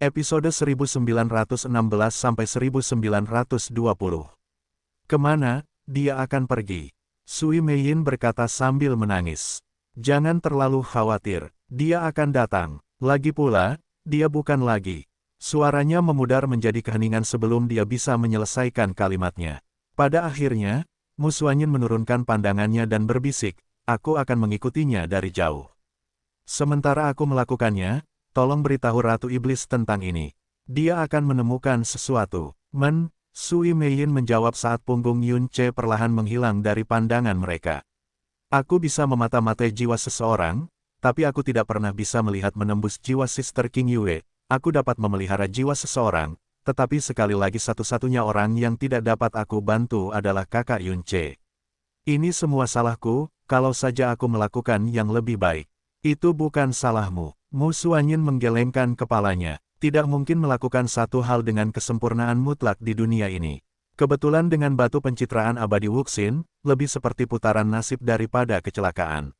Episode 1916-1920. Kemana dia akan pergi? Sui Meiyin berkata sambil menangis. Jangan terlalu khawatir, dia akan datang. Lagi pula, dia bukan lagi. Suaranya memudar menjadi keheningan sebelum dia bisa menyelesaikan kalimatnya. Pada akhirnya, Mu Xuanyin menurunkan pandangannya dan berbisik, aku akan mengikutinya dari jauh. Sementara aku melakukannya, tolong beritahu Ratu Iblis tentang ini. Dia akan menemukan sesuatu. Sui Meiyin menjawab saat punggung Yun Ce perlahan menghilang dari pandangan mereka. Aku bisa memata-matai jiwa seseorang, tapi aku tidak pernah bisa melihat menembus jiwa Sister King Yue. Aku dapat memelihara jiwa seseorang, tetapi sekali lagi satu-satunya orang yang tidak dapat aku bantu adalah kakak Yun Ce. Ini semua salahku, kalau saja aku melakukan yang lebih baik. Itu bukan salahmu. Mu Xuanyin menggelengkan kepalanya. Tidak mungkin melakukan satu hal dengan kesempurnaan mutlak di dunia ini. Kebetulan dengan batu pencitraan abadi Wuxin, lebih seperti putaran nasib daripada kecelakaan.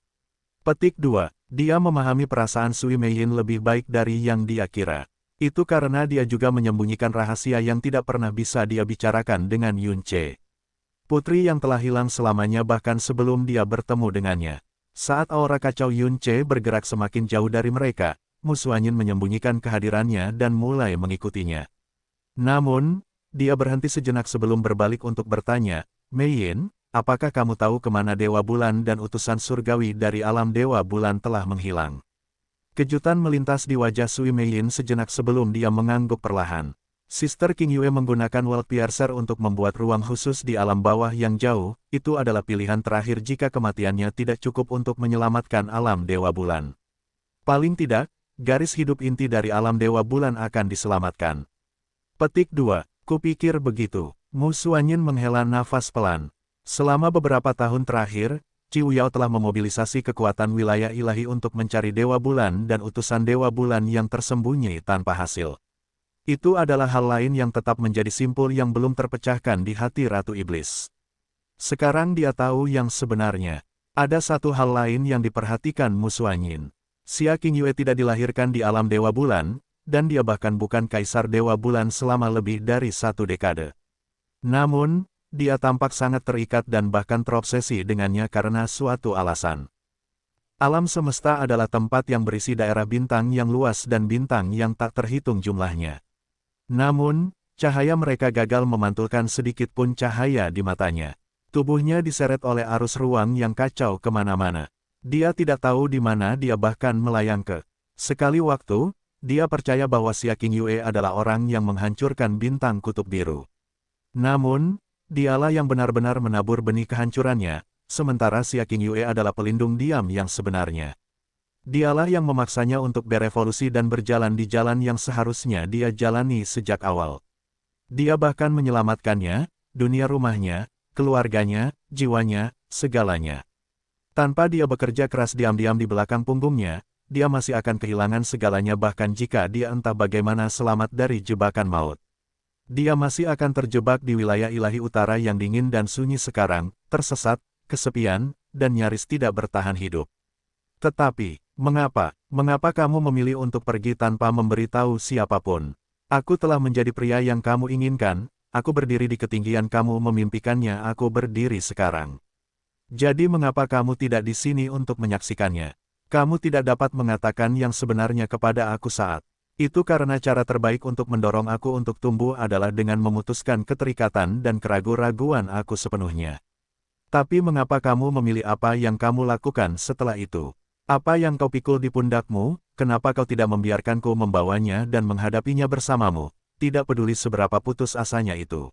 Petik 2. Dia memahami perasaan Sui Meiyin lebih baik dari yang dia kira. Itu karena dia juga menyembunyikan rahasia yang tidak pernah bisa dia bicarakan dengan Yun Ce. Putri yang telah hilang selamanya bahkan sebelum dia bertemu dengannya. Saat aura kacau Yun Ce bergerak semakin jauh dari mereka, Mu Xuanyin menyembunyikan kehadirannya dan mulai mengikutinya. Namun, dia berhenti sejenak sebelum berbalik untuk bertanya, Meiyin, apakah kamu tahu kemana Dewa Bulan dan utusan surgawi dari alam Dewa Bulan telah menghilang? Kejutan melintas di wajah Sui Meiyin sejenak sebelum dia mengangguk perlahan. Sister King Yue menggunakan World Piercer untuk membuat ruang khusus di alam bawah yang jauh, itu adalah pilihan terakhir jika kematiannya tidak cukup untuk menyelamatkan alam Dewa Bulan. Paling tidak, garis hidup inti dari alam Dewa Bulan akan diselamatkan. Petik 2. Kupikir begitu. Mu Xuanyin menghela nafas pelan. Selama beberapa tahun terakhir, Ciu Yao telah memobilisasi kekuatan wilayah ilahi untuk mencari Dewa Bulan dan utusan Dewa Bulan yang tersembunyi tanpa hasil. Itu adalah hal lain yang tetap menjadi simpul yang belum terpecahkan di hati Ratu Iblis. Sekarang dia tahu yang sebenarnya. Ada satu hal lain yang diperhatikan Mu Xuanyin. Xia King Yue tidak dilahirkan di alam Dewa Bulan, dan dia bahkan bukan Kaisar Dewa Bulan selama lebih dari 1 dekade. Namun, dia tampak sangat terikat dan bahkan terobsesi dengannya karena suatu alasan. Alam semesta adalah tempat yang berisi daerah bintang yang luas dan bintang yang tak terhitung jumlahnya. Namun, cahaya mereka gagal memantulkan sedikit pun cahaya di matanya. Tubuhnya diseret oleh arus ruang yang kacau kemana-mana. Dia tidak tahu di mana dia bahkan melayang ke. Sekali waktu, dia percaya bahwa Xia King Yue adalah orang yang menghancurkan bintang kutub biru. Namun, dialah yang benar-benar menabur benih kehancurannya, sementara Xia King Yue adalah pelindung diam yang sebenarnya. Dialah yang memaksanya untuk berevolusi dan berjalan di jalan yang seharusnya dia jalani sejak awal. Dia bahkan menyelamatkannya, dunia rumahnya, keluarganya, jiwanya, segalanya. Tanpa dia bekerja keras diam-diam di belakang punggungnya, dia masih akan kehilangan segalanya bahkan jika dia entah bagaimana selamat dari jebakan maut. Dia masih akan terjebak di wilayah ilahi utara yang dingin dan sunyi sekarang, tersesat, kesepian, dan nyaris tidak bertahan hidup. Tetapi, mengapa kamu memilih untuk pergi tanpa memberitahu siapapun? Aku telah menjadi pria yang kamu inginkan, aku berdiri di ketinggian kamu memimpikannya, aku berdiri sekarang. Jadi mengapa kamu tidak di sini untuk menyaksikannya? Kamu tidak dapat mengatakan yang sebenarnya kepada aku saat itu karena cara terbaik untuk mendorong aku untuk tumbuh adalah dengan memutuskan keterikatan dan keraguan-raguan aku sepenuhnya. Tapi mengapa kamu memilih apa yang kamu lakukan setelah itu? Apa yang kau pikul di pundakmu, kenapa kau tidak membiarkanku membawanya dan menghadapinya bersamamu, tidak peduli seberapa putus asanya itu?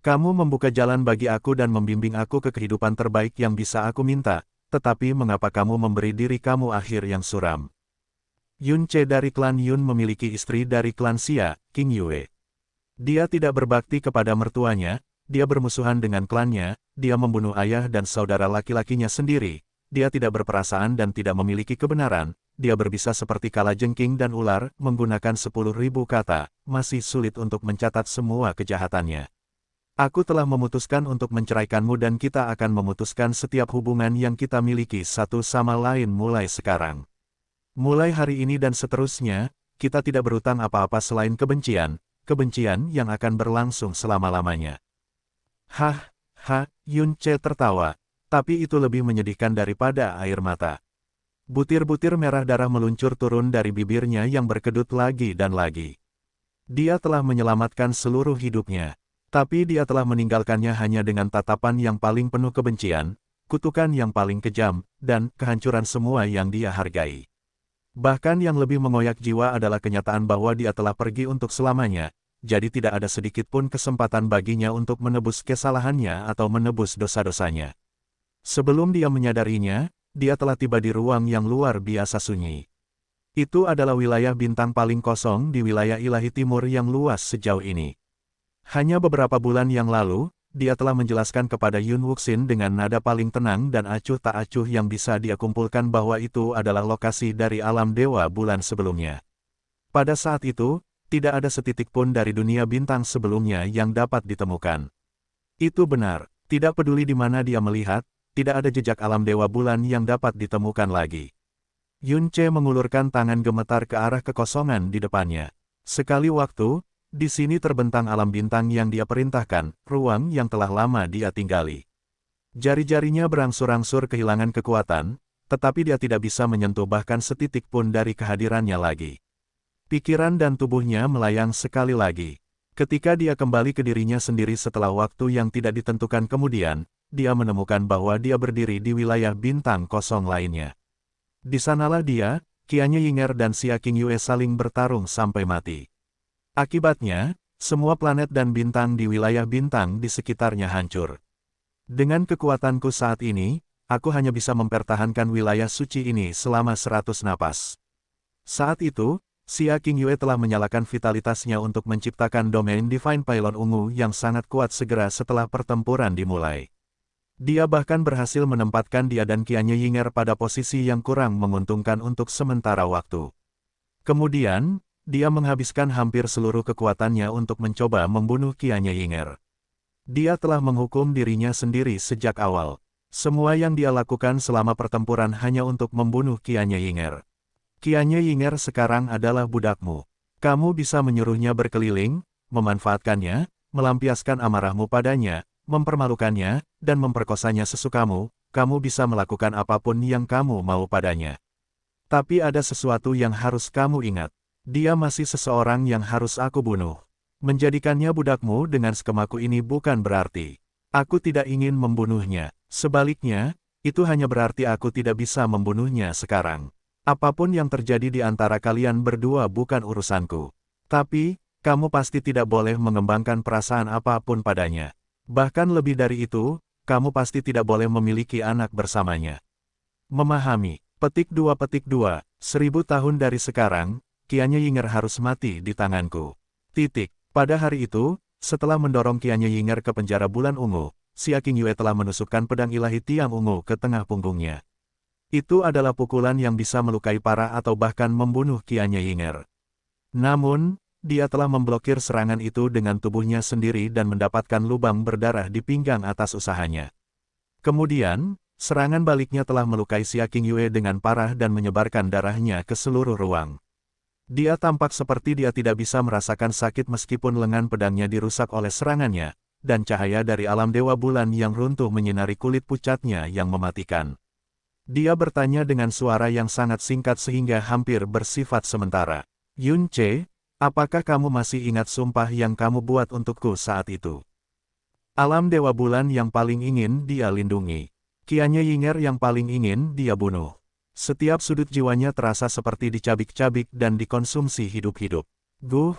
Kamu membuka jalan bagi aku dan membimbing aku ke kehidupan terbaik yang bisa aku minta, tetapi mengapa kamu memberi diri kamu akhir yang suram? Yun Ce dari klan Yun memiliki istri dari klan Xia, King Yue. Dia tidak berbakti kepada mertuanya, dia bermusuhan dengan klannya, dia membunuh ayah dan saudara laki-lakinya sendiri, dia tidak berperasaan dan tidak memiliki kebenaran, dia berbisa seperti kalajengking dan ular, menggunakan 10.000 kata, masih sulit untuk mencatat semua kejahatannya. Aku telah memutuskan untuk menceraikanmu dan kita akan memutuskan setiap hubungan yang kita miliki satu sama lain mulai sekarang. Mulai hari ini dan seterusnya, kita tidak berutang apa-apa selain kebencian, kebencian yang akan berlangsung selama-lamanya. Hah, Yun Ce tertawa, tapi itu lebih menyedihkan daripada air mata. Butir-butir merah darah meluncur turun dari bibirnya yang berkedut lagi dan lagi. Dia telah menyelamatkan seluruh hidupnya, tapi dia telah meninggalkannya hanya dengan tatapan yang paling penuh kebencian, kutukan yang paling kejam, dan kehancuran semua yang dia hargai. Bahkan yang lebih mengoyak jiwa adalah kenyataan bahwa dia telah pergi untuk selamanya, jadi tidak ada sedikit pun kesempatan baginya untuk menebus kesalahannya atau menebus dosa-dosanya. Sebelum dia menyadarinya, dia telah tiba di ruang yang luar biasa sunyi. Itu adalah wilayah bintang paling kosong di wilayah ilahi timur yang luas sejauh ini. Hanya beberapa bulan yang lalu, dia telah menjelaskan kepada Yun Wuxin dengan nada paling tenang dan acuh tak acuh yang bisa dia kumpulkan bahwa itu adalah lokasi dari alam dewa bulan sebelumnya. Pada saat itu, tidak ada setitik pun dari dunia bintang sebelumnya yang dapat ditemukan. Itu benar, tidak peduli di mana dia melihat, tidak ada jejak alam dewa bulan yang dapat ditemukan lagi. Yun Ce mengulurkan tangan gemetar ke arah kekosongan di depannya. Sekali waktu, di sini terbentang alam bintang yang dia perintahkan, ruang yang telah lama dia tinggali. Jari-jarinya berangsur-angsur kehilangan kekuatan, tetapi dia tidak bisa menyentuh bahkan setitik pun dari kehadirannya lagi. Pikiran dan tubuhnya melayang sekali lagi. Ketika dia kembali ke dirinya sendiri setelah waktu yang tidak ditentukan kemudian, dia menemukan bahwa dia berdiri di wilayah bintang kosong lainnya. Di sanalah dia, Qianye Yinger dan Xia Qingyue saling bertarung sampai mati. Akibatnya, semua planet dan bintang di wilayah bintang di sekitarnya hancur. Dengan kekuatanku saat ini, aku hanya bisa mempertahankan wilayah suci ini selama 100 napas. Saat itu, Xia Qingyue telah menyalakan vitalitasnya untuk menciptakan domain Divine Pylon ungu yang sangat kuat segera setelah pertempuran dimulai. Dia bahkan berhasil menempatkan dia dan Qianye Yinger pada posisi yang kurang menguntungkan untuk sementara waktu. Kemudian, dia menghabiskan hampir seluruh kekuatannya untuk mencoba membunuh Qianye Yinger. Dia telah menghukum dirinya sendiri sejak awal. Semua yang dia lakukan selama pertempuran hanya untuk membunuh Qianye Yinger. Qianye Yinger sekarang adalah budakmu. Kamu bisa menyuruhnya berkeliling, memanfaatkannya, melampiaskan amarahmu padanya, mempermalukannya, dan memperkosanya sesukamu, kamu bisa melakukan apapun yang kamu mau padanya. Tapi ada sesuatu yang harus kamu ingat. Dia masih seseorang yang harus aku bunuh. Menjadikannya budakmu dengan skemaku ini bukan berarti aku tidak ingin membunuhnya. Sebaliknya, itu hanya berarti aku tidak bisa membunuhnya sekarang. Apapun yang terjadi di antara kalian berdua bukan urusanku. Tapi, kamu pasti tidak boleh mengembangkan perasaan apapun padanya. Bahkan lebih dari itu, kamu pasti tidak boleh memiliki anak bersamanya. Memahami. Petik 2 1000 tahun dari sekarang, Qianye Yinger harus mati di tanganku. Pada hari itu, setelah mendorong Qianye Yinger ke penjara bulan ungu, Xia Qingyue telah menusukkan pedang ilahi tiang ungu ke tengah punggungnya. Itu adalah pukulan yang bisa melukai parah atau bahkan membunuh Qianye Yinger. Namun, dia telah memblokir serangan itu dengan tubuhnya sendiri dan mendapatkan lubang berdarah di pinggang atas usahanya. Kemudian, serangan baliknya telah melukai Xia Qingyue dengan parah dan menyebarkan darahnya ke seluruh ruang. Dia tampak seperti dia tidak bisa merasakan sakit meskipun lengan pedangnya dirusak oleh serangannya, dan cahaya dari alam dewa bulan yang runtuh menyinari kulit pucatnya yang mematikan. Dia bertanya dengan suara yang sangat singkat sehingga hampir bersifat sementara. Yun Ce, apakah kamu masih ingat sumpah yang kamu buat untukku saat itu? Alam dewa bulan yang paling ingin dia lindungi. Qianye Yinger yang paling ingin dia bunuh. Setiap sudut jiwanya terasa seperti dicabik-cabik dan dikonsumsi hidup-hidup. Guh.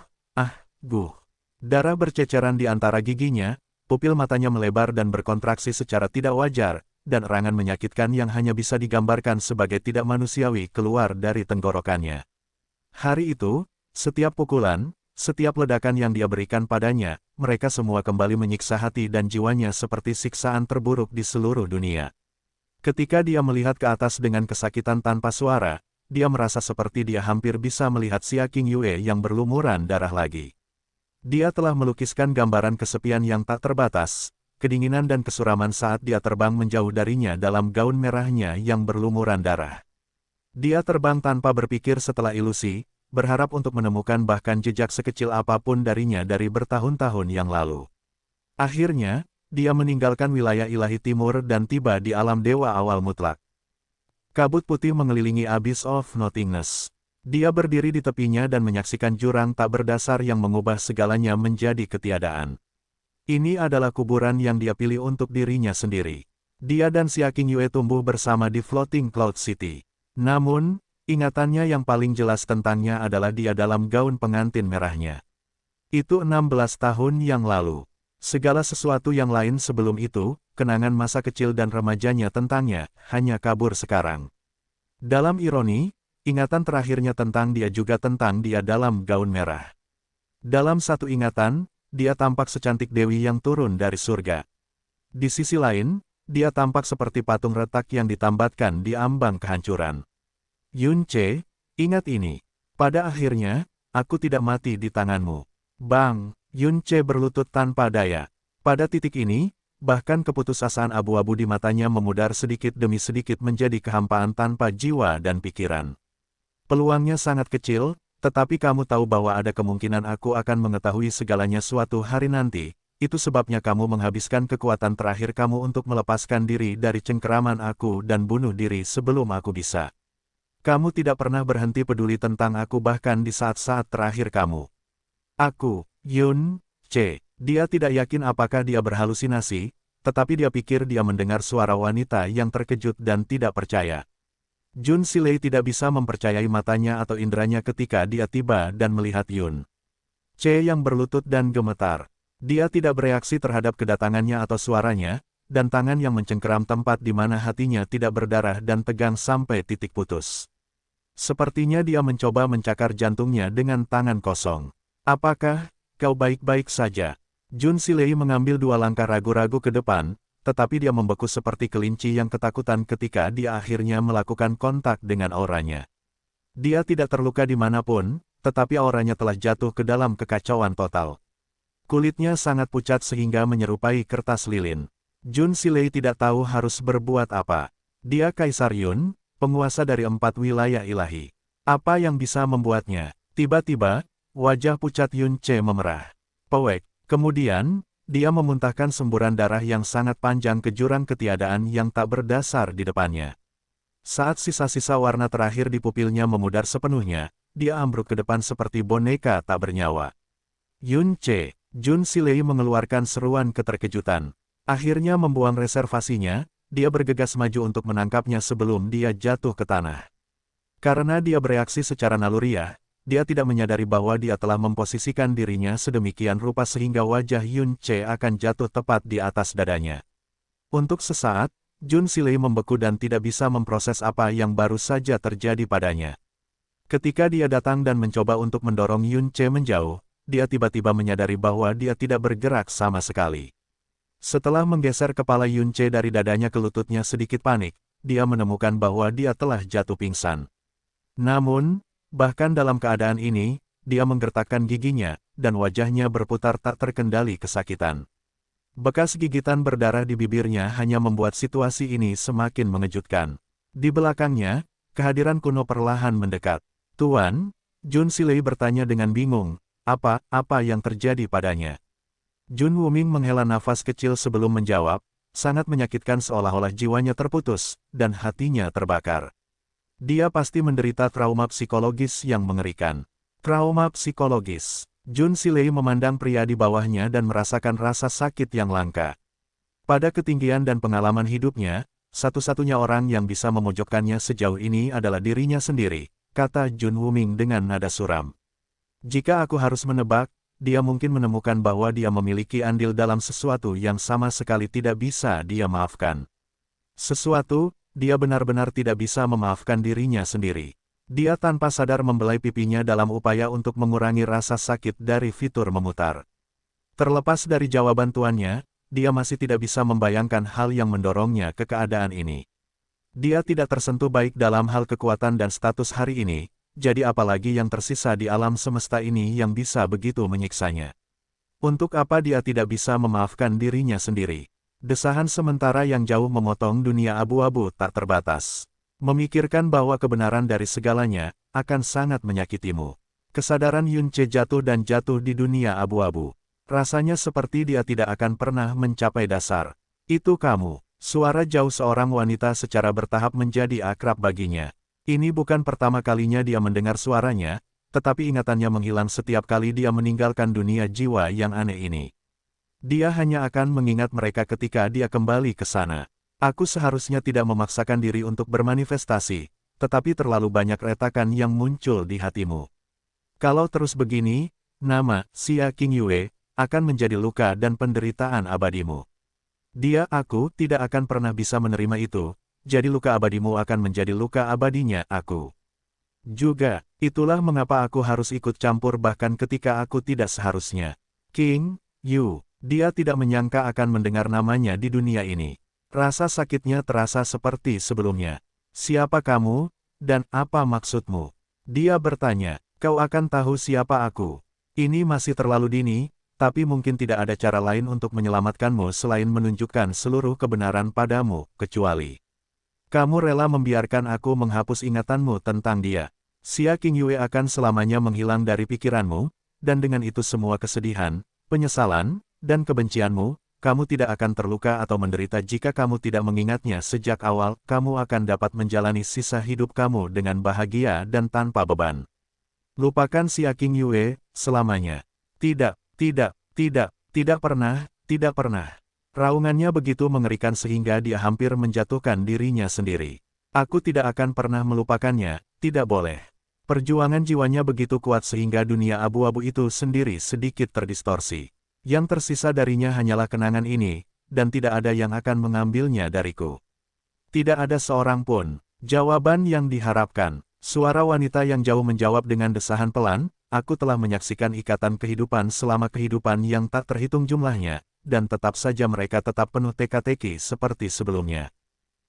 Darah berceceran di antara giginya, pupil matanya melebar dan berkontraksi secara tidak wajar, dan erangan menyakitkan yang hanya bisa digambarkan sebagai tidak manusiawi keluar dari tenggorokannya. Hari itu, setiap pukulan, setiap ledakan yang dia berikan padanya, mereka semua kembali menyiksa hati dan jiwanya seperti siksaan terburuk di seluruh dunia. Ketika dia melihat ke atas dengan kesakitan tanpa suara, dia merasa seperti dia hampir bisa melihat Xia Qingyue yang berlumuran darah lagi. Dia telah melukiskan gambaran kesepian yang tak terbatas, kedinginan dan kesuraman saat dia terbang menjauh darinya dalam gaun merahnya yang berlumuran darah. Dia terbang tanpa berpikir setelah ilusi, berharap untuk menemukan bahkan jejak sekecil apapun darinya dari bertahun-tahun yang lalu. Akhirnya, dia meninggalkan wilayah ilahi timur dan tiba di alam dewa awal mutlak. Kabut putih mengelilingi Abyss of Nothingness. Dia berdiri di tepinya dan menyaksikan jurang tak berdasar yang mengubah segalanya menjadi ketiadaan. Ini adalah kuburan yang dia pilih untuk dirinya sendiri. Dia dan Xia Qingyue tumbuh bersama di Floating Cloud City. Namun, ingatannya yang paling jelas tentangnya adalah dia dalam gaun pengantin merahnya. Itu 16 tahun yang lalu. Segala sesuatu yang lain sebelum itu, kenangan masa kecil dan remajanya tentangnya, hanya kabur sekarang. Dalam ironi, ingatan terakhirnya tentang dia juga tentang dia dalam gaun merah. Dalam satu ingatan, dia tampak secantik dewi yang turun dari surga. Di sisi lain, dia tampak seperti patung retak yang ditambatkan di ambang kehancuran. Yun Ce, ingat ini. Pada akhirnya, aku tidak mati di tanganmu. Bang! Yun Ce berlutut tanpa daya. Pada titik ini, bahkan keputusasaan abu-abu di matanya memudar sedikit demi sedikit menjadi kehampaan tanpa jiwa dan pikiran. Peluangnya sangat kecil, tetapi kamu tahu bahwa ada kemungkinan aku akan mengetahui segalanya suatu hari nanti. Itu sebabnya kamu menghabiskan kekuatan terakhir kamu untuk melepaskan diri dari cengkeraman aku dan bunuh diri sebelum aku bisa. Kamu tidak pernah berhenti peduli tentang aku bahkan di saat-saat terakhir kamu. Aku, Yun Ce. Dia tidak yakin apakah dia berhalusinasi, tetapi dia pikir dia mendengar suara wanita yang terkejut dan tidak percaya. Jun Silei tidak bisa mempercayai matanya atau inderanya ketika dia tiba dan melihat Yun Ce yang berlutut dan gemetar. Dia tidak bereaksi terhadap kedatangannya atau suaranya, dan tangan yang mencengkeram tempat di mana hatinya tidak berdarah dan tegang sampai titik putus. Sepertinya dia mencoba mencakar jantungnya dengan tangan kosong. Apakah kau baik-baik saja? Jun Silei mengambil 2 langkah ragu-ragu ke depan, tetapi dia membeku seperti kelinci yang ketakutan ketika dia akhirnya melakukan kontak dengan auranya. Dia tidak terluka dimanapun, tetapi auranya telah jatuh ke dalam kekacauan total. Kulitnya sangat pucat sehingga menyerupai kertas lilin. Jun Silei tidak tahu harus berbuat apa. Dia Kaisar Yun, penguasa dari 4 wilayah ilahi. Apa yang bisa membuatnya? Tiba-tiba, wajah pucat Yun Ce memerah. Pewek. Kemudian, dia memuntahkan semburan darah yang sangat panjang ke jurang ketiadaan yang tak berdasar di depannya. Saat sisa-sisa warna terakhir di pupilnya memudar sepenuhnya, dia ambruk ke depan seperti boneka tak bernyawa. Yun Ce, Jun Silei mengeluarkan seruan keterkejutan. Akhirnya membuang reservasinya, dia bergegas maju untuk menangkapnya sebelum dia jatuh ke tanah. Karena dia bereaksi secara naluriah, dia tidak menyadari bahwa dia telah memposisikan dirinya sedemikian rupa sehingga wajah Yun Ce akan jatuh tepat di atas dadanya. Untuk sesaat, Jun Silei membeku dan tidak bisa memproses apa yang baru saja terjadi padanya. Ketika dia datang dan mencoba untuk mendorong Yun Ce menjauh, dia tiba-tiba menyadari bahwa dia tidak bergerak sama sekali. Setelah menggeser kepala Yun Ce dari dadanya ke lututnya sedikit panik, dia menemukan bahwa dia telah jatuh pingsan. Namun, bahkan dalam keadaan ini, dia menggertakkan giginya, dan wajahnya berputar tak terkendali kesakitan. Bekas gigitan berdarah di bibirnya hanya membuat situasi ini semakin mengejutkan. Di belakangnya, kehadiran kuno perlahan mendekat. Tuan, Jun Silei bertanya dengan bingung, apa yang terjadi padanya? Jun Wuming menghela nafas kecil sebelum menjawab, sangat menyakitkan seolah-olah jiwanya terputus, dan hatinya terbakar. Dia pasti menderita trauma psikologis yang mengerikan. Trauma psikologis. Jun Silei memandang pria di bawahnya dan merasakan rasa sakit yang langka. Pada ketinggian dan pengalaman hidupnya, satu-satunya orang yang bisa memojokkannya sejauh ini adalah dirinya sendiri, kata Jun Wuming dengan nada suram. Jika aku harus menebak, dia mungkin menemukan bahwa dia memiliki andil dalam sesuatu yang sama sekali tidak bisa dia maafkan. Sesuatu, dia benar-benar tidak bisa memaafkan dirinya sendiri. Dia tanpa sadar membelai pipinya dalam upaya untuk mengurangi rasa sakit dari fitur memutar. Terlepas dari jawaban tuannya, dia masih tidak bisa membayangkan hal yang mendorongnya ke keadaan ini. Dia tidak tersentuh baik dalam hal kekuatan dan status hari ini, jadi apalagi yang tersisa di alam semesta ini yang bisa begitu menyiksanya. Untuk apa dia tidak bisa memaafkan dirinya sendiri? Desahan sementara yang jauh memotong dunia abu-abu tak terbatas. Memikirkan bahwa kebenaran dari segalanya akan sangat menyakitimu. Kesadaran Yun Ce jatuh dan jatuh di dunia abu-abu. Rasanya seperti dia tidak akan pernah mencapai dasar. Itu kamu. Suara jauh seorang wanita secara bertahap menjadi akrab baginya. Ini bukan pertama kalinya dia mendengar suaranya, tetapi ingatannya menghilang setiap kali dia meninggalkan dunia jiwa yang aneh ini. Dia hanya akan mengingat mereka ketika dia kembali ke sana. Aku seharusnya tidak memaksakan diri untuk bermanifestasi, tetapi terlalu banyak retakan yang muncul di hatimu. Kalau terus begini, nama Xia Qingyue akan menjadi luka dan penderitaan abadimu. Aku tidak akan pernah bisa menerima itu, jadi luka abadimu akan menjadi luka abadinya aku. Juga, itulah mengapa aku harus ikut campur bahkan ketika aku tidak seharusnya. King Yu, dia tidak menyangka akan mendengar namanya di dunia ini. Rasa sakitnya terasa seperti sebelumnya. Siapa kamu, dan apa maksudmu? Dia bertanya. Kau akan tahu siapa aku. Ini masih terlalu dini, tapi mungkin tidak ada cara lain untuk menyelamatkanmu selain menunjukkan seluruh kebenaran padamu, kecuali kamu rela membiarkan aku menghapus ingatanmu tentang dia. Xia Qingyue akan selamanya menghilang dari pikiranmu, dan dengan itu semua kesedihan, penyesalan, dan kebencianmu, kamu tidak akan terluka atau menderita jika kamu tidak mengingatnya sejak awal, kamu akan dapat menjalani sisa hidup kamu dengan bahagia dan tanpa beban. Lupakan Xia Qingyue selamanya. Tidak, tidak pernah, tidak pernah. Raungannya begitu mengerikan sehingga dia hampir menjatuhkan dirinya sendiri. Aku tidak akan pernah melupakannya, tidak boleh. Perjuangan jiwanya begitu kuat sehingga dunia abu-abu itu sendiri sedikit terdistorsi. Yang tersisa darinya hanyalah kenangan ini, dan tidak ada yang akan mengambilnya dariku. Tidak ada seorang pun. Jawaban yang diharapkan. Suara wanita yang jauh menjawab dengan desahan pelan, aku telah menyaksikan ikatan kehidupan selama kehidupan yang tak terhitung jumlahnya, dan tetap saja mereka tetap penuh teka-teki seperti sebelumnya.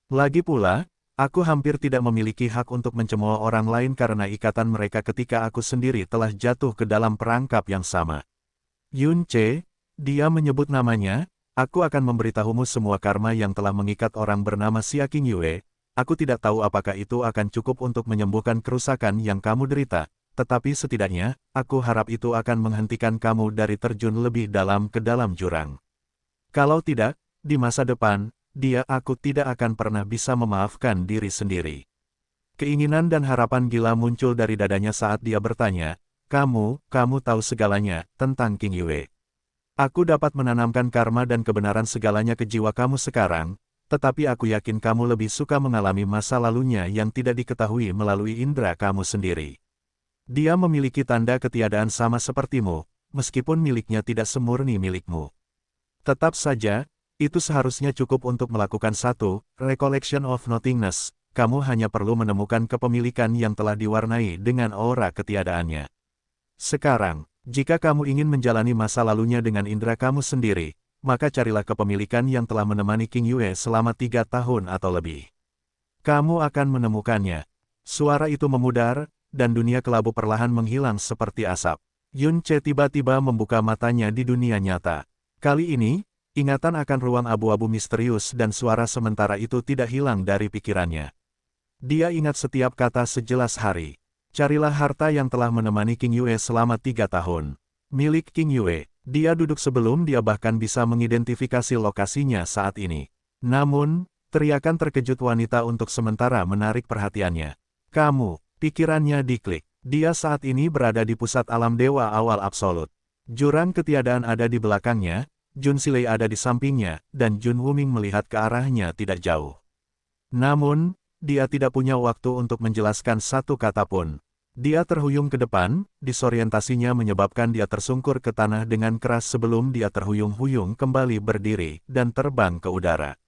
Lagi pula, aku hampir tidak memiliki hak untuk mencemooh orang lain karena ikatan mereka ketika aku sendiri telah jatuh ke dalam perangkap yang sama. Yun Ce, dia menyebut namanya, aku akan memberitahumu semua karma yang telah mengikat orang bernama Xia Qingyue. Aku tidak tahu apakah itu akan cukup untuk menyembuhkan kerusakan yang kamu derita, tetapi setidaknya, aku harap itu akan menghentikan kamu dari terjun lebih dalam ke dalam jurang. Kalau tidak, di masa depan, aku tidak akan pernah bisa memaafkan diri sendiri. Keinginan dan harapan gila muncul dari dadanya saat dia bertanya, kamu tahu segalanya tentang Qingyue. Aku dapat menanamkan karma dan kebenaran segalanya ke jiwa kamu sekarang, tetapi aku yakin kamu lebih suka mengalami masa lalunya yang tidak diketahui melalui indera kamu sendiri. Dia memiliki tanda ketiadaan sama sepertimu, meskipun miliknya tidak semurni milikmu. Tetap saja, itu seharusnya cukup untuk melakukan satu, recollection of nothingness, kamu hanya perlu menemukan kepemilikan yang telah diwarnai dengan aura ketiadaannya. Sekarang, jika kamu ingin menjalani masa lalunya dengan indera kamu sendiri, maka carilah kepemilikan yang telah menemani Qingyue selama 3 tahun atau lebih. Kamu akan menemukannya. Suara itu memudar, dan dunia kelabu perlahan menghilang seperti asap. Yun Ce tiba-tiba membuka matanya di dunia nyata. Kali ini, ingatan akan ruang abu-abu misterius dan suara sementara itu tidak hilang dari pikirannya. Dia ingat setiap kata sejelas hari. Carilah harta yang telah menemani Qingyue selama 3 tahun. Milik Qingyue. Dia duduk sebelum dia bahkan bisa mengidentifikasi lokasinya saat ini. Namun, teriakan terkejut wanita untuk sementara menarik perhatiannya. Kamu, pikirannya diklik. Dia saat ini berada di pusat alam dewa awal absolut. Jurang ketiadaan ada di belakangnya, Jun Silei ada di sampingnya, dan Jun Wuming melihat ke arahnya tidak jauh. Namun, dia tidak punya waktu untuk menjelaskan satu kata pun. Dia terhuyung ke depan, disorientasinya menyebabkan dia tersungkur ke tanah dengan keras sebelum dia terhuyung-huyung kembali berdiri dan terbang ke udara.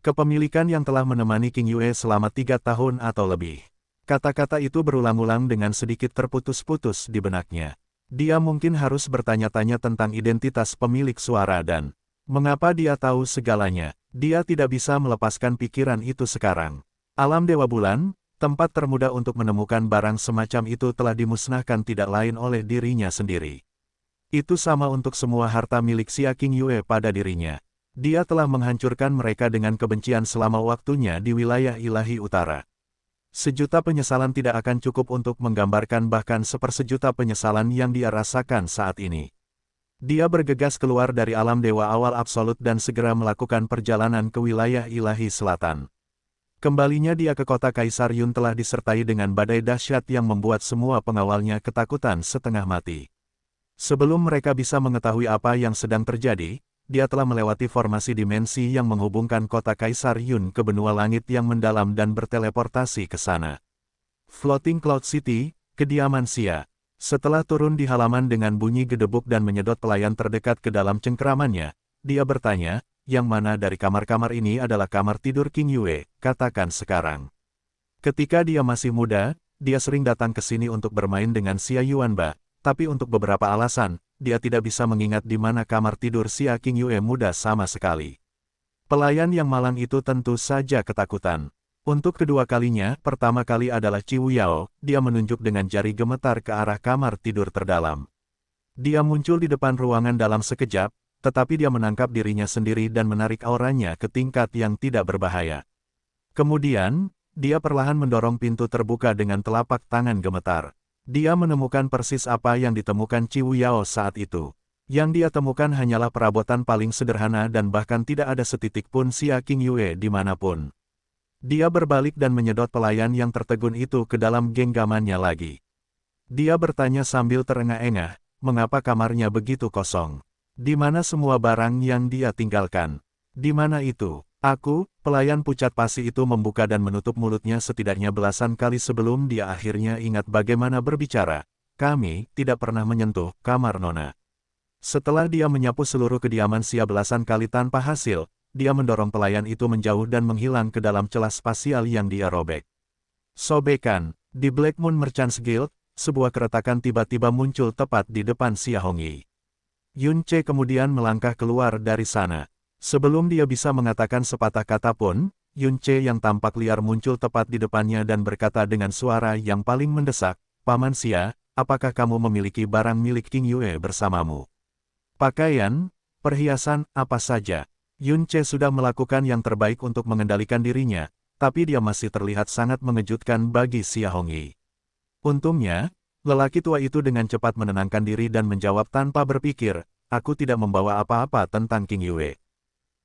Kepemilikan yang telah menemani Qingyue selama 3 tahun atau lebih. Kata-kata itu berulang-ulang dengan sedikit terputus-putus di benaknya. Dia mungkin harus bertanya-tanya tentang identitas pemilik suara dan mengapa dia tahu segalanya. Dia tidak bisa melepaskan pikiran itu sekarang. Alam Dewa Bulan, tempat termudah untuk menemukan barang semacam itu telah dimusnahkan tidak lain oleh dirinya sendiri. Itu sama untuk semua harta milik Xia Qingyue pada dirinya. Dia telah menghancurkan mereka dengan kebencian selama waktunya di wilayah ilahi utara. Sejuta penyesalan tidak akan cukup untuk menggambarkan bahkan sepersejuta penyesalan yang dia rasakan saat ini. Dia bergegas keluar dari alam dewa awal absolut dan segera melakukan perjalanan ke wilayah ilahi selatan. Kembalinya dia ke kota Kaisar Yun telah disertai dengan badai dahsyat yang membuat semua pengawalnya ketakutan setengah mati. Sebelum mereka bisa mengetahui apa yang sedang terjadi, dia telah melewati formasi dimensi yang menghubungkan kota Kaisar Yun ke benua langit yang mendalam dan berteleportasi ke sana. Floating Cloud City, kediaman Xia. Setelah turun di halaman dengan bunyi gedebuk dan menyedot pelayan terdekat ke dalam cengkeramannya, dia bertanya, yang mana dari kamar-kamar ini adalah kamar tidur King Yue, katakan sekarang. Ketika dia masih muda, dia sering datang ke sini untuk bermain dengan Xia Yuanba, tapi untuk beberapa alasan, dia tidak bisa mengingat di mana kamar tidur Xia King Yue muda sama sekali. Pelayan yang malang itu tentu saja ketakutan. Untuk kedua kalinya, pertama kali adalah Ciwu Yao, dia menunjuk dengan jari gemetar ke arah kamar tidur terdalam. Dia muncul di depan ruangan dalam sekejap, tetapi dia menangkap dirinya sendiri dan menarik auranya ke tingkat yang tidak berbahaya. Kemudian, dia perlahan mendorong pintu terbuka dengan telapak tangan gemetar. Dia menemukan persis apa yang ditemukan Ciwu Yao saat itu. Yang dia temukan hanyalah perabotan paling sederhana dan bahkan tidak ada setitik pun Xia King Yue dimanapun. Dia berbalik dan menyedot pelayan yang tertegun itu ke dalam genggamannya lagi. Dia bertanya sambil terengah-engah, mengapa kamarnya begitu kosong? Di mana semua barang yang dia tinggalkan? Di mana itu? Aku, pelayan pucat pasi itu membuka dan menutup mulutnya setidaknya belasan kali sebelum dia akhirnya ingat bagaimana berbicara. Kami tidak pernah menyentuh kamar Nona. Setelah dia menyapu seluruh kediaman Xia belasan kali tanpa hasil, dia mendorong pelayan itu menjauh dan menghilang ke dalam celah spasial yang dia robek. Sobekan, di Black Moon Merchants Guild, sebuah keretakan tiba-tiba muncul tepat di depan Xia Hongyi. Yun Ce kemudian melangkah keluar dari sana. Sebelum dia bisa mengatakan sepatah kata pun, Yun Ce yang tampak liar muncul tepat di depannya dan berkata dengan suara yang paling mendesak, Paman Xia, apakah kamu memiliki barang milik King Yue bersamamu? Pakaian, perhiasan, apa saja. Yun Ce sudah melakukan yang terbaik untuk mengendalikan dirinya, tapi dia masih terlihat sangat mengejutkan bagi Xia Hongyi. Untungnya, lelaki tua itu dengan cepat menenangkan diri dan menjawab tanpa berpikir, aku tidak membawa apa-apa tentang King Yue.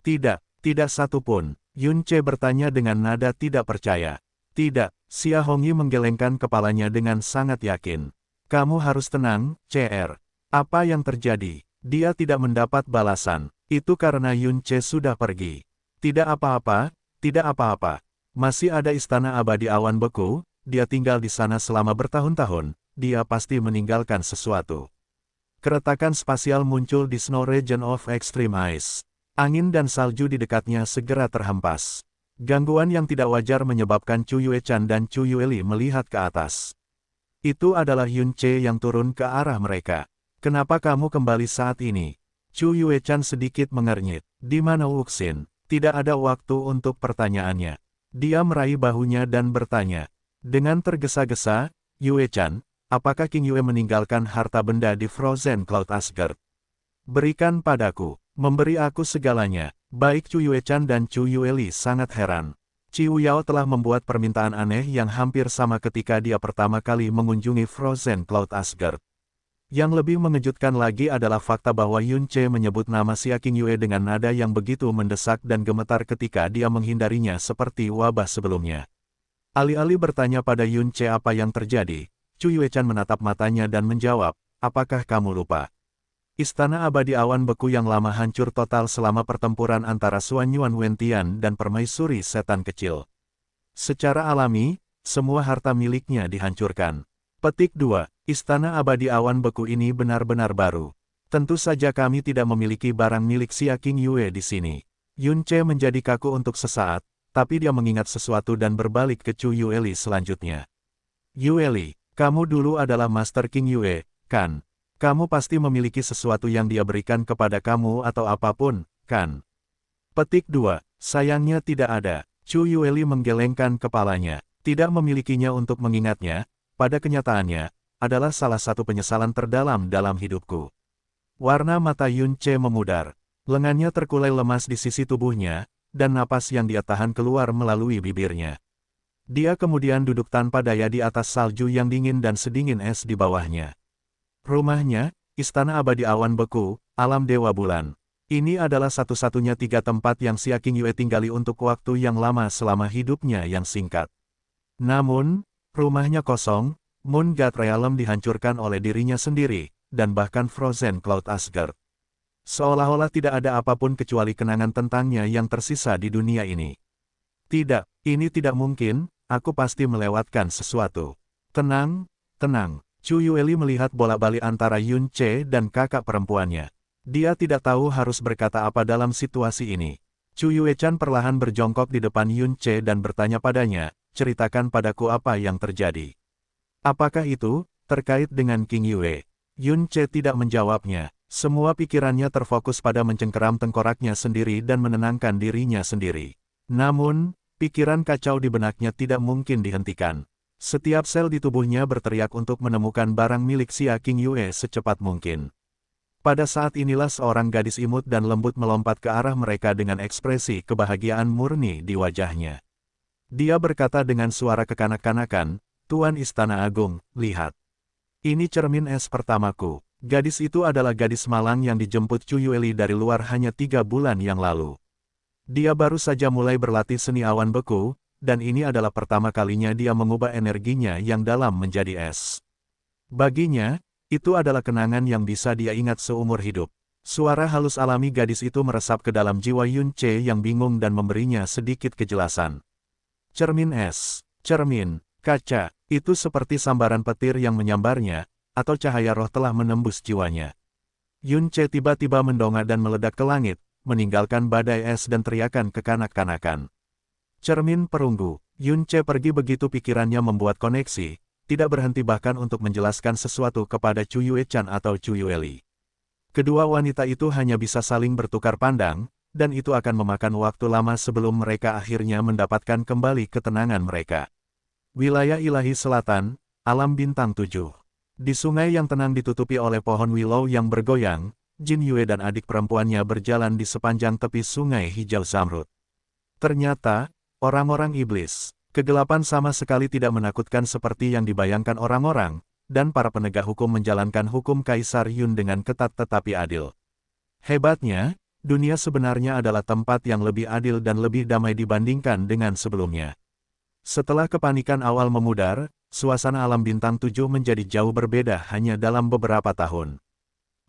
Tidak satu pun. Yun Ce bertanya dengan nada tidak percaya. Tidak, Xia Hongyi menggelengkan kepalanya dengan sangat yakin. Kamu harus tenang, CR. Apa yang terjadi? Dia tidak mendapat balasan. Itu karena Yun Ce sudah pergi. Tidak apa-apa, tidak apa-apa. Masih ada istana abadi awan beku, dia tinggal di sana selama bertahun-tahun. Dia pasti meninggalkan sesuatu. Keretakan spasial muncul di Snow Region of Extreme Ice. Angin dan salju di dekatnya segera terhempas. Gangguan yang tidak wajar menyebabkan Chu Yue-chan dan Chu Yueli melihat ke atas. Itu adalah Yun Ce yang turun ke arah mereka. Kenapa kamu kembali saat ini? Chu Yue-chan sedikit mengernyit. Di mana Wuxin? Tidak ada waktu untuk pertanyaannya. Dia meraih bahunya dan bertanya. Dengan tergesa-gesa, Yue-chan, apakah King Yue meninggalkan harta benda di Frozen Cloud Asgard? Berikan padaku. Memberi aku segalanya. Baik Chu Yue-chan dan Chu Yueli sangat heran. Ciwu Yao telah membuat permintaan aneh yang hampir sama ketika dia pertama kali mengunjungi Frozen Cloud Asgard. Yang lebih mengejutkan lagi adalah fakta bahwa Yun Ce menyebut nama Xia King Yue dengan nada yang begitu mendesak dan gemetar ketika dia menghindarinya seperti wabah sebelumnya. Alih-alih bertanya pada Yun Ce apa yang terjadi, Chu Yue-chan menatap matanya dan menjawab, apakah kamu lupa? Istana abadi awan beku yang lama hancur total selama pertempuran antara Xuan Yuan Wentian dan permaisuri setan kecil. Secara alami, semua harta miliknya dihancurkan. Petik 2. Istana abadi awan beku ini benar-benar baru. Tentu saja kami tidak memiliki barang milik Xia King Yue di sini. Yun Ce menjadi kaku untuk sesaat, tapi dia mengingat sesuatu dan berbalik ke Chu Yueli selanjutnya. Yueli, kamu dulu adalah Master King Yue, kan? Kamu pasti memiliki sesuatu yang dia berikan kepada kamu atau apapun, kan? Petik 2. Sayangnya tidak ada. Chu Yueli menggelengkan kepalanya. Tidak memilikinya untuk mengingatnya, pada kenyataannya, adalah salah satu penyesalan terdalam dalam hidupku. Warna mata Yun Ce memudar. Lengannya terkulai lemas di sisi tubuhnya, dan napas yang dia tahan keluar melalui bibirnya. Dia kemudian duduk tanpa daya di atas salju yang dingin dan sedingin es di bawahnya. Rumahnya, Istana Abadi Awan Beku, Alam Dewa Bulan. Ini adalah satu-satunya 3 tempat yang Xia Qingyue tinggali untuk waktu yang lama selama hidupnya yang singkat. Namun, rumahnya kosong, Moon God Realm dihancurkan oleh dirinya sendiri, dan bahkan Frozen Cloud Asgard. Seolah-olah tidak ada apapun kecuali kenangan tentangnya yang tersisa di dunia ini. Tidak, ini tidak mungkin, aku pasti melewatkan sesuatu. Tenang, tenang. Chu Yueli melihat bola-balik antara Yun Che dan kakak perempuannya. Dia tidak tahu harus berkata apa dalam situasi ini. Chu Yue-chan perlahan berjongkok di depan Yun Che dan bertanya padanya, ceritakan padaku apa yang terjadi. Apakah itu, terkait dengan King Yue? Yun Che tidak menjawabnya. Semua pikirannya terfokus pada mencengkeram tengkoraknya sendiri dan menenangkan dirinya sendiri. Namun, pikiran kacau di benaknya tidak mungkin dihentikan. Setiap sel di tubuhnya berteriak untuk menemukan barang milik Xia Qingyue secepat mungkin. Pada saat inilah seorang gadis imut dan lembut melompat ke arah mereka dengan ekspresi kebahagiaan murni di wajahnya. Dia berkata dengan suara kekanak-kanakan, "Tuan Istana Agung, lihat. Ini cermin es pertamaku." Gadis itu adalah gadis malang yang dijemput Chu Yueli dari luar hanya 3 bulan yang lalu. Dia baru saja mulai berlatih seni awan beku, dan ini adalah pertama kalinya dia mengubah energinya yang dalam menjadi es. Baginya, itu adalah kenangan yang bisa dia ingat seumur hidup. Suara halus alami gadis itu meresap ke dalam jiwa Yun Che yang bingung dan memberinya sedikit kejelasan. Cermin es, cermin, kaca, itu seperti sambaran petir yang menyambarnya, atau cahaya roh telah menembus jiwanya. Yun Che tiba-tiba mendongak dan meledak ke langit, meninggalkan badai es dan teriakan kekanak-kanakan. Cermin perunggu, Yun Che pergi begitu pikirannya membuat koneksi, tidak berhenti bahkan untuk menjelaskan sesuatu kepada Chu Yue-chan atau Chu Yueli. Kedua wanita itu hanya bisa saling bertukar pandang, dan itu akan memakan waktu lama sebelum mereka akhirnya mendapatkan kembali ketenangan mereka. Wilayah Ilahi Selatan, Alam Bintang 7. Di sungai yang tenang ditutupi oleh pohon willow yang bergoyang, Jin Yue dan adik perempuannya berjalan di sepanjang tepi sungai hijau zamrud. Ternyata, orang-orang iblis, kegelapan sama sekali tidak menakutkan seperti yang dibayangkan orang-orang, dan para penegak hukum menjalankan hukum Kaisar Yun dengan ketat tetapi adil. Hebatnya, dunia sebenarnya adalah tempat yang lebih adil dan lebih damai dibandingkan dengan sebelumnya. Setelah kepanikan awal memudar, suasana alam bintang 7 menjadi jauh berbeda hanya dalam beberapa tahun.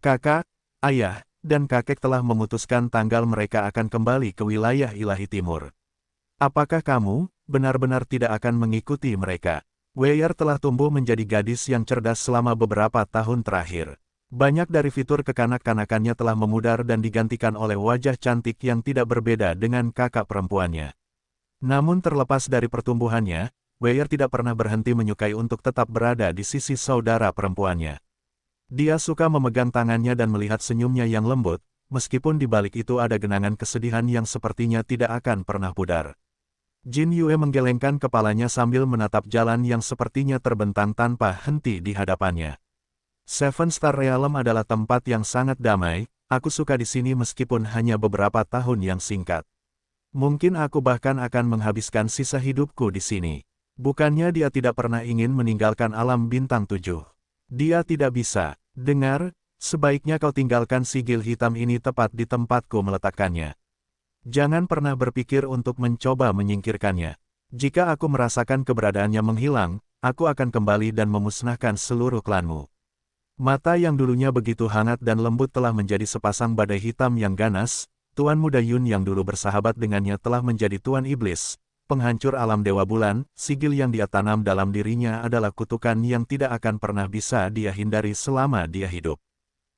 Kakak, ayah, dan kakek telah memutuskan tanggal mereka akan kembali ke wilayah ilahi timur. Apakah kamu benar-benar tidak akan mengikuti mereka? Weir telah tumbuh menjadi gadis yang cerdas selama beberapa tahun terakhir. Banyak dari fitur kekanak-kanakannya telah memudar dan digantikan oleh wajah cantik yang tidak berbeda dengan kakak perempuannya. Namun terlepas dari pertumbuhannya, Weir tidak pernah berhenti menyukai untuk tetap berada di sisi saudara perempuannya. Dia suka memegang tangannya dan melihat senyumnya yang lembut, meskipun di balik itu ada genangan kesedihan yang sepertinya tidak akan pernah pudar. Jin Yue menggelengkan kepalanya sambil menatap jalan yang sepertinya terbentang tanpa henti di hadapannya. Seven Star Realm adalah tempat yang sangat damai, aku suka di sini meskipun hanya beberapa tahun yang singkat. Mungkin aku bahkan akan menghabiskan sisa hidupku di sini. Bukannya dia tidak pernah ingin meninggalkan alam bintang 7. Dia tidak bisa. Dengar, sebaiknya kau tinggalkan sigil hitam ini tepat di tempatku meletakkannya. Jangan pernah berpikir untuk mencoba menyingkirkannya. Jika aku merasakan keberadaannya menghilang, aku akan kembali dan memusnahkan seluruh klanmu. Mata yang dulunya begitu hangat dan lembut telah menjadi sepasang badai hitam yang ganas. Tuan Muda Yun yang dulu bersahabat dengannya telah menjadi Tuan Iblis, penghancur alam Dewa Bulan. Sigil yang dia tanam dalam dirinya adalah kutukan yang tidak akan pernah bisa dia hindari selama dia hidup.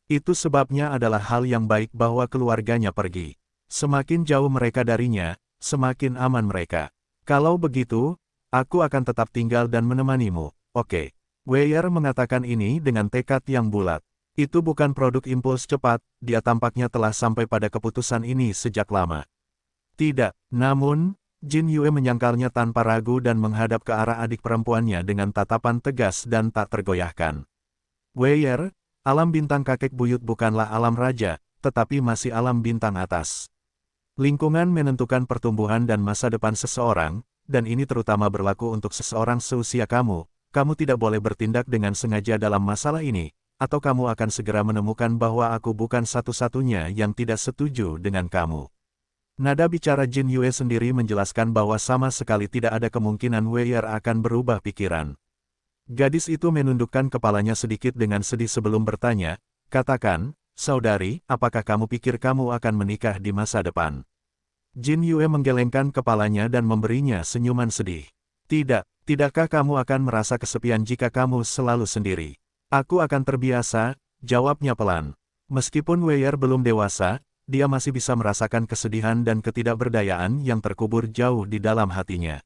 Itu sebabnya adalah hal yang baik bahwa keluarganya pergi. Semakin jauh mereka darinya, semakin aman mereka. Kalau begitu, aku akan tetap tinggal dan menemanimu, oke? Weir mengatakan ini dengan tekad yang bulat. Itu bukan produk impuls cepat, dia tampaknya telah sampai pada keputusan ini sejak lama. Tidak, namun, Jin Yue menyangkalnya tanpa ragu dan menghadap ke arah adik perempuannya dengan tatapan tegas dan tak tergoyahkan. Weir, alam bintang kakek buyut bukanlah alam raja, tetapi masih alam bintang atas. Lingkungan menentukan pertumbuhan dan masa depan seseorang, dan ini terutama berlaku untuk seseorang seusia kamu. Kamu tidak boleh bertindak dengan sengaja dalam masalah ini, atau kamu akan segera menemukan bahwa aku bukan satu-satunya yang tidak setuju dengan kamu. Nada bicara Jin Yue sendiri menjelaskan bahwa sama sekali tidak ada kemungkinan Wei Er akan berubah pikiran. Gadis itu menundukkan kepalanya sedikit dengan sedih sebelum bertanya, katakan, saudari, apakah kamu pikir kamu akan menikah di masa depan? Jin Yue menggelengkan kepalanya dan memberinya senyuman sedih. Tidak, tidakkah kamu akan merasa kesepian jika kamu selalu sendiri? Aku akan terbiasa, jawabnya pelan. Meskipun Wei Er belum dewasa, dia masih bisa merasakan kesedihan dan ketidakberdayaan yang terkubur jauh di dalam hatinya.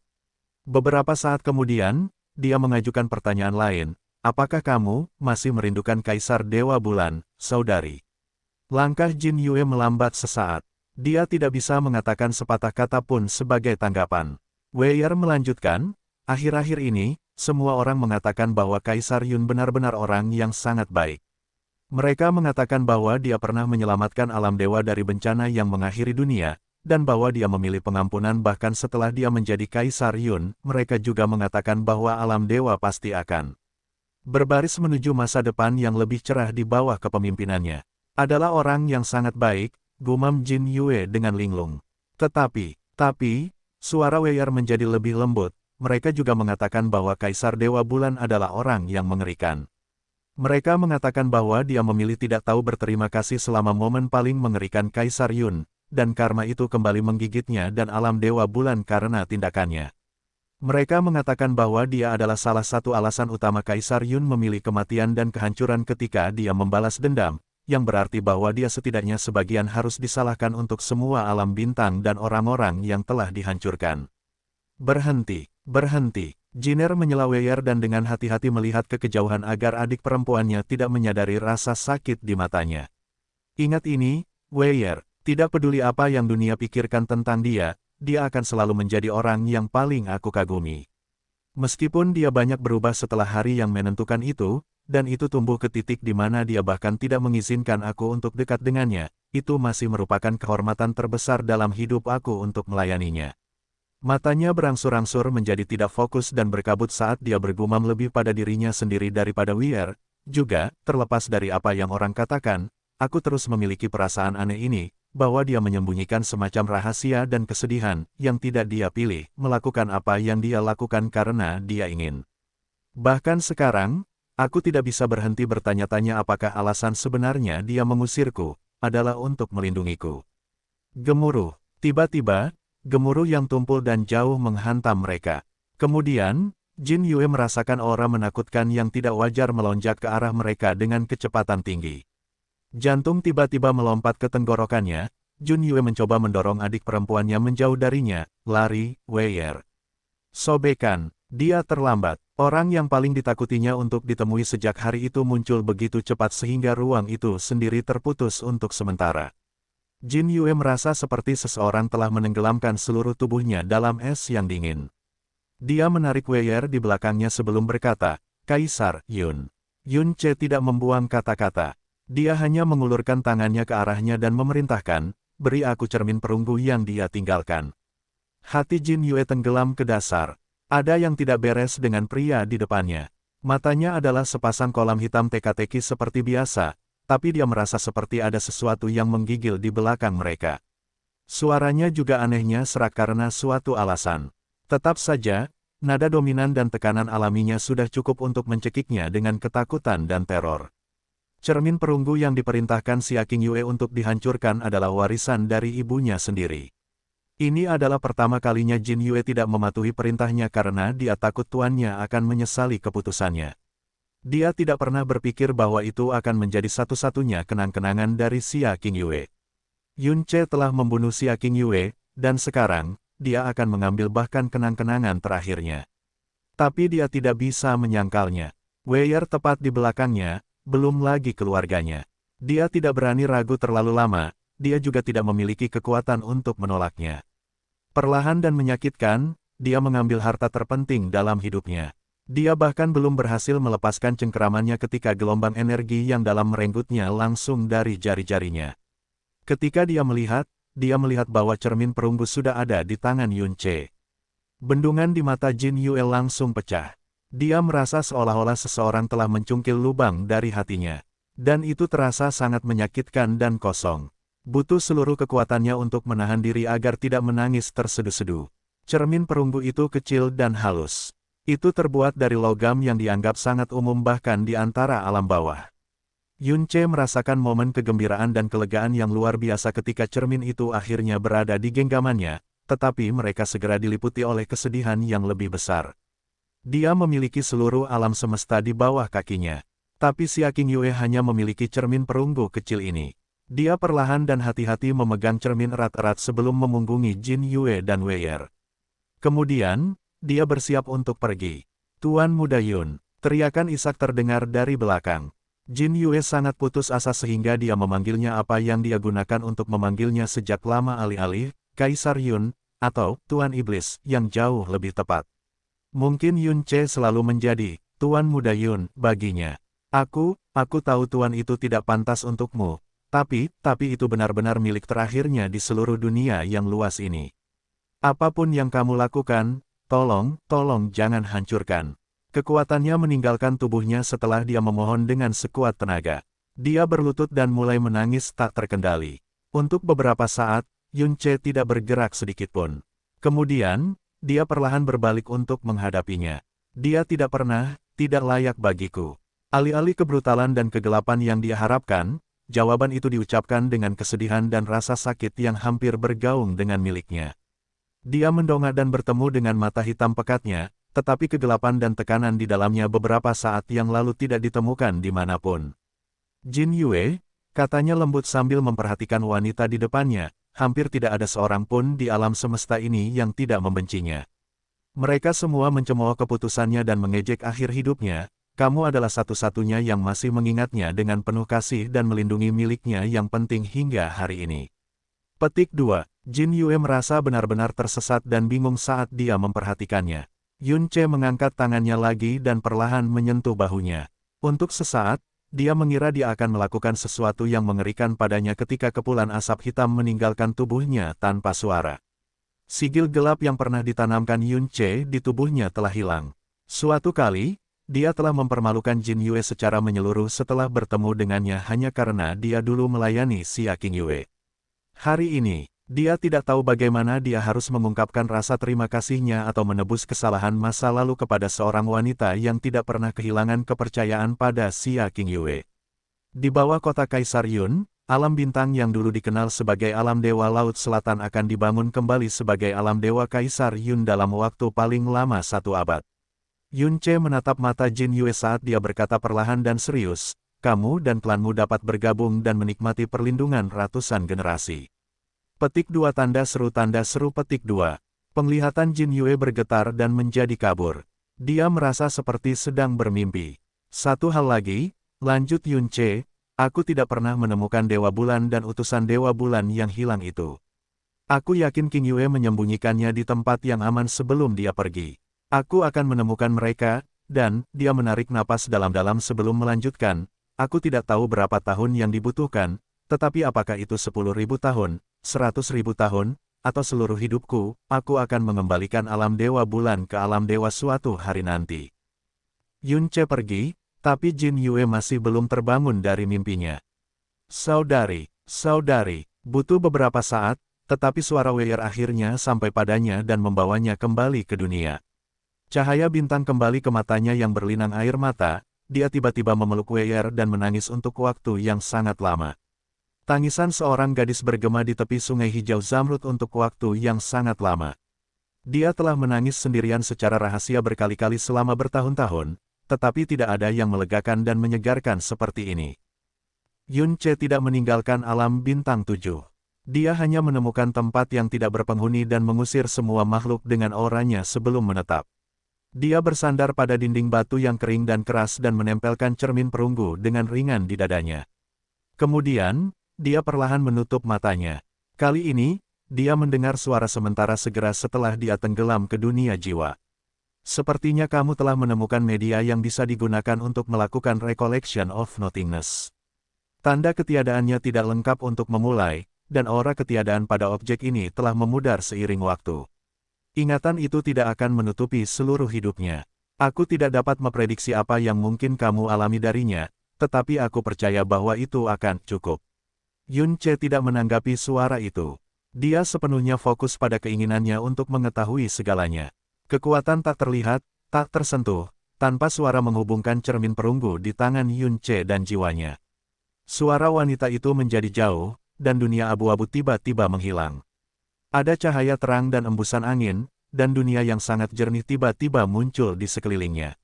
Beberapa saat kemudian, dia mengajukan pertanyaan lain, apakah kamu masih merindukan Kaisar Dewa Bulan, saudari? Langkah Jin Yue melambat sesaat. Dia tidak bisa mengatakan sepatah kata pun sebagai tanggapan. Wei Er melanjutkan, akhir-akhir ini, semua orang mengatakan bahwa Kaisar Yun benar-benar orang yang sangat baik. Mereka mengatakan bahwa dia pernah menyelamatkan alam dewa dari bencana yang mengakhiri dunia, dan bahwa dia memilih pengampunan bahkan setelah dia menjadi Kaisar Yun. Mereka juga mengatakan bahwa alam dewa pasti akan berbaris menuju masa depan yang lebih cerah di bawah kepemimpinannya. Adalah orang yang sangat baik, gumam Jin Yue dengan linglung. Tapi, suara Wei Er menjadi lebih lembut. Mereka juga mengatakan bahwa Kaisar Dewa Bulan adalah orang yang mengerikan. Mereka mengatakan bahwa dia memilih tidak tahu berterima kasih selama momen paling mengerikan Kaisar Yun, dan karma itu kembali menggigitnya dan alam Dewa Bulan karena tindakannya. Mereka mengatakan bahwa dia adalah salah satu alasan utama Kaisar Yun memilih kematian dan kehancuran ketika dia membalas dendam, yang berarti bahwa dia setidaknya sebagian harus disalahkan untuk semua alam bintang dan orang-orang yang telah dihancurkan. Berhenti. Jiner menyela Wei Er dan dengan hati-hati melihat ke kejauhan agar adik perempuannya tidak menyadari rasa sakit di matanya. Ingat ini, Wei Er, tidak peduli apa yang dunia pikirkan tentang dia akan selalu menjadi orang yang paling aku kagumi. Meskipun dia banyak berubah setelah hari yang menentukan itu, dan itu tumbuh ke titik di mana dia bahkan tidak mengizinkan aku untuk dekat dengannya, itu masih merupakan kehormatan terbesar dalam hidup aku untuk melayaninya. Matanya berangsur-angsur menjadi tidak fokus dan berkabut saat dia bergumam lebih pada dirinya sendiri daripada Wei Er. Juga, terlepas dari apa yang orang katakan, aku terus memiliki perasaan aneh ini, bahwa dia menyembunyikan semacam rahasia dan kesedihan, yang tidak dia pilih, melakukan apa yang dia lakukan karena dia ingin. Bahkan sekarang, aku tidak bisa berhenti bertanya-tanya apakah alasan sebenarnya dia mengusirku, adalah untuk melindungiku. Gemuruh. Tiba-tiba, gemuruh yang tumpul dan jauh menghantam mereka. Kemudian, Jin Yue merasakan aura menakutkan yang tidak wajar melonjak ke arah mereka dengan kecepatan tinggi. Jantung tiba-tiba melompat ke tenggorokannya. Jin Yue mencoba mendorong adik perempuannya menjauh darinya. Lari, Wei Er. Sobekan, dia terlambat. Orang yang paling ditakutinya untuk ditemui sejak hari itu muncul begitu cepat sehingga ruang itu sendiri terputus untuk sementara. Jin Yue merasa seperti seseorang telah menenggelamkan seluruh tubuhnya dalam es yang dingin. Dia menarik Wei Er di belakangnya sebelum berkata, Kaisar Yun. Yun Ce tidak membuang kata-kata. Dia hanya mengulurkan tangannya ke arahnya dan memerintahkan, beri aku cermin perunggu yang dia tinggalkan. Hati Jin Yue tenggelam ke dasar. Ada yang tidak beres dengan pria di depannya. Matanya adalah sepasang kolam hitam teka-teki seperti biasa, tapi dia merasa seperti ada sesuatu yang menggigil di belakang mereka. Suaranya juga anehnya serak karena suatu alasan. Tetap saja, nada dominan dan tekanan alaminya sudah cukup untuk mencekiknya dengan ketakutan dan teror. Cermin perunggu yang diperintahkan Xia King Yue untuk dihancurkan adalah warisan dari ibunya sendiri. Ini adalah pertama kalinya Jin Yue tidak mematuhi perintahnya karena dia takut tuannya akan menyesali keputusannya. Dia tidak pernah berpikir bahwa itu akan menjadi satu-satunya kenang-kenangan dari Xia King Yue. Yun Ce telah membunuh Xia King Yue, dan sekarang, dia akan mengambil bahkan kenang-kenangan terakhirnya. Tapi dia tidak bisa menyangkalnya. Wei Er tepat di belakangnya, belum lagi keluarganya. Dia tidak berani ragu terlalu lama, dia juga tidak memiliki kekuatan untuk menolaknya. Perlahan dan menyakitkan, dia mengambil harta terpenting dalam hidupnya. Dia bahkan belum berhasil melepaskan cengkeramannya ketika gelombang energi yang dalam merenggutnya langsung dari jari-jarinya. Ketika dia melihat bahwa cermin perunggu sudah ada di tangan Yun Ce. Bendungan di mata Jin Yue langsung pecah. Dia merasa seolah-olah seseorang telah mencungkil lubang dari hatinya. Dan itu terasa sangat menyakitkan dan kosong. Butuh seluruh kekuatannya untuk menahan diri agar tidak menangis tersedu-sedu. Cermin perunggu itu kecil dan halus. Itu terbuat dari logam yang dianggap sangat umum bahkan di antara alam bawah. Yunce merasakan momen kegembiraan dan kelegaan yang luar biasa ketika cermin itu akhirnya berada di genggamannya, tetapi mereka segera diliputi oleh kesedihan yang lebih besar. Dia memiliki seluruh alam semesta di bawah kakinya. Tapi si King Yue hanya memiliki cermin perunggu kecil ini. Dia perlahan dan hati-hati memegang cermin erat-erat sebelum memunggungi Jin Yue dan Wei'er. Kemudian, dia bersiap untuk pergi. Tuan Muda Yun, teriakan Isak terdengar dari belakang. Jin Yue sangat putus asa sehingga dia memanggilnya apa yang dia gunakan untuk memanggilnya sejak lama alih-alih, Kaisar Yun, atau Tuan Iblis, yang jauh lebih tepat. Mungkin Yun Ce selalu menjadi Tuan Muda Yun baginya. Aku tahu Tuan itu tidak pantas untukmu, tapi itu benar-benar milik terakhirnya di seluruh dunia yang luas ini. Apapun yang kamu lakukan, tolong jangan hancurkan. Kekuatannya meninggalkan tubuhnya setelah dia memohon dengan sekuat tenaga. Dia berlutut dan mulai menangis tak terkendali. Untuk beberapa saat, Yun Ce tidak bergerak sedikitpun. Kemudian, dia perlahan berbalik untuk menghadapinya. Dia tidak layak bagiku. Alih-alih kebrutalan dan kegelapan yang dia harapkan, jawaban itu diucapkan dengan kesedihan dan rasa sakit yang hampir bergaung dengan miliknya. Dia mendongak dan bertemu dengan mata hitam pekatnya, tetapi kegelapan dan tekanan di dalamnya beberapa saat yang lalu tidak ditemukan dimanapun. Jin Yue, katanya lembut sambil memperhatikan wanita di depannya, hampir tidak ada seorang pun di alam semesta ini yang tidak membencinya. Mereka semua mencemooh keputusannya dan mengejek akhir hidupnya, kamu adalah satu-satunya yang masih mengingatnya dengan penuh kasih dan melindungi miliknya yang penting hingga hari ini. Petik 2. Jin Yue merasa benar-benar tersesat dan bingung saat dia memperhatikannya. Yun Ce mengangkat tangannya lagi dan perlahan menyentuh bahunya. Untuk sesaat, dia mengira dia akan melakukan sesuatu yang mengerikan padanya ketika kepulan asap hitam meninggalkan tubuhnya tanpa suara. Sigil gelap yang pernah ditanamkan Yun Ce di tubuhnya telah hilang. Suatu kali, dia telah mempermalukan Jin Yue secara menyeluruh setelah bertemu dengannya hanya karena dia dulu melayani si King Yue. Hari ini, dia tidak tahu bagaimana dia harus mengungkapkan rasa terima kasihnya atau menebus kesalahan masa lalu kepada seorang wanita yang tidak pernah kehilangan kepercayaan pada si King Yue. Di bawah kota Kaisar Yun, alam bintang yang dulu dikenal sebagai alam dewa Laut Selatan akan dibangun kembali sebagai alam dewa Kaisar Yun dalam waktu paling lama 1 abad. Yun Ce menatap mata Jin Yue saat dia berkata perlahan dan serius, kamu dan klanmu dapat bergabung dan menikmati perlindungan ratusan generasi. Petik 2 tanda seru petik 2. Penglihatan Jin Yue bergetar dan menjadi kabur. Dia merasa seperti sedang bermimpi. Satu hal lagi, lanjut Yun Ce, aku tidak pernah menemukan Dewa Bulan dan utusan Dewa Bulan yang hilang itu. Aku yakin King Yue menyembunyikannya di tempat yang aman sebelum dia pergi. Aku akan menemukan mereka, dan dia menarik napas dalam-dalam sebelum melanjutkan, aku tidak tahu berapa tahun yang dibutuhkan, tetapi apakah itu 10.000 tahun, 100.000 tahun, atau seluruh hidupku, aku akan mengembalikan alam Dewa Bulan ke alam dewa suatu hari nanti. Yun Ce pergi, tapi Jin Yue masih belum terbangun dari mimpinya. Saudari, butuh beberapa saat, tetapi suara Wei'er akhirnya sampai padanya dan membawanya kembali ke dunia. Cahaya bintang kembali ke matanya yang berlinang air mata, dia tiba-tiba memeluk Wei'er dan menangis untuk waktu yang sangat lama. Tangisan seorang gadis bergema di tepi sungai hijau Zamrud untuk waktu yang sangat lama. Dia telah menangis sendirian secara rahasia berkali-kali selama bertahun-tahun, tetapi tidak ada yang melegakan dan menyegarkan seperti ini. Yun Ce tidak meninggalkan alam bintang 7. Dia hanya menemukan tempat yang tidak berpenghuni dan mengusir semua makhluk dengan auranya sebelum menetap. Dia bersandar pada dinding batu yang kering dan keras dan menempelkan cermin perunggu dengan ringan di dadanya. Kemudian, dia perlahan menutup matanya. Kali ini, dia mendengar suara sementara segera setelah dia tenggelam ke dunia jiwa. Sepertinya kamu telah menemukan media yang bisa digunakan untuk melakukan recollection of nothingness. Tanda ketiadaannya tidak lengkap untuk memulai, dan aura ketiadaan pada objek ini telah memudar seiring waktu. Ingatan itu tidak akan menutupi seluruh hidupnya. Aku tidak dapat memprediksi apa yang mungkin kamu alami darinya, tetapi aku percaya bahwa itu akan cukup. Yun Ce tidak menanggapi suara itu. Dia sepenuhnya fokus pada keinginannya untuk mengetahui segalanya. Kekuatan tak terlihat, tak tersentuh, tanpa suara menghubungkan cermin perunggu di tangan Yun Ce dan jiwanya. Suara wanita itu menjadi jauh, dan dunia abu-abu tiba-tiba menghilang. Ada cahaya terang dan embusan angin, dan dunia yang sangat jernih tiba-tiba muncul di sekelilingnya.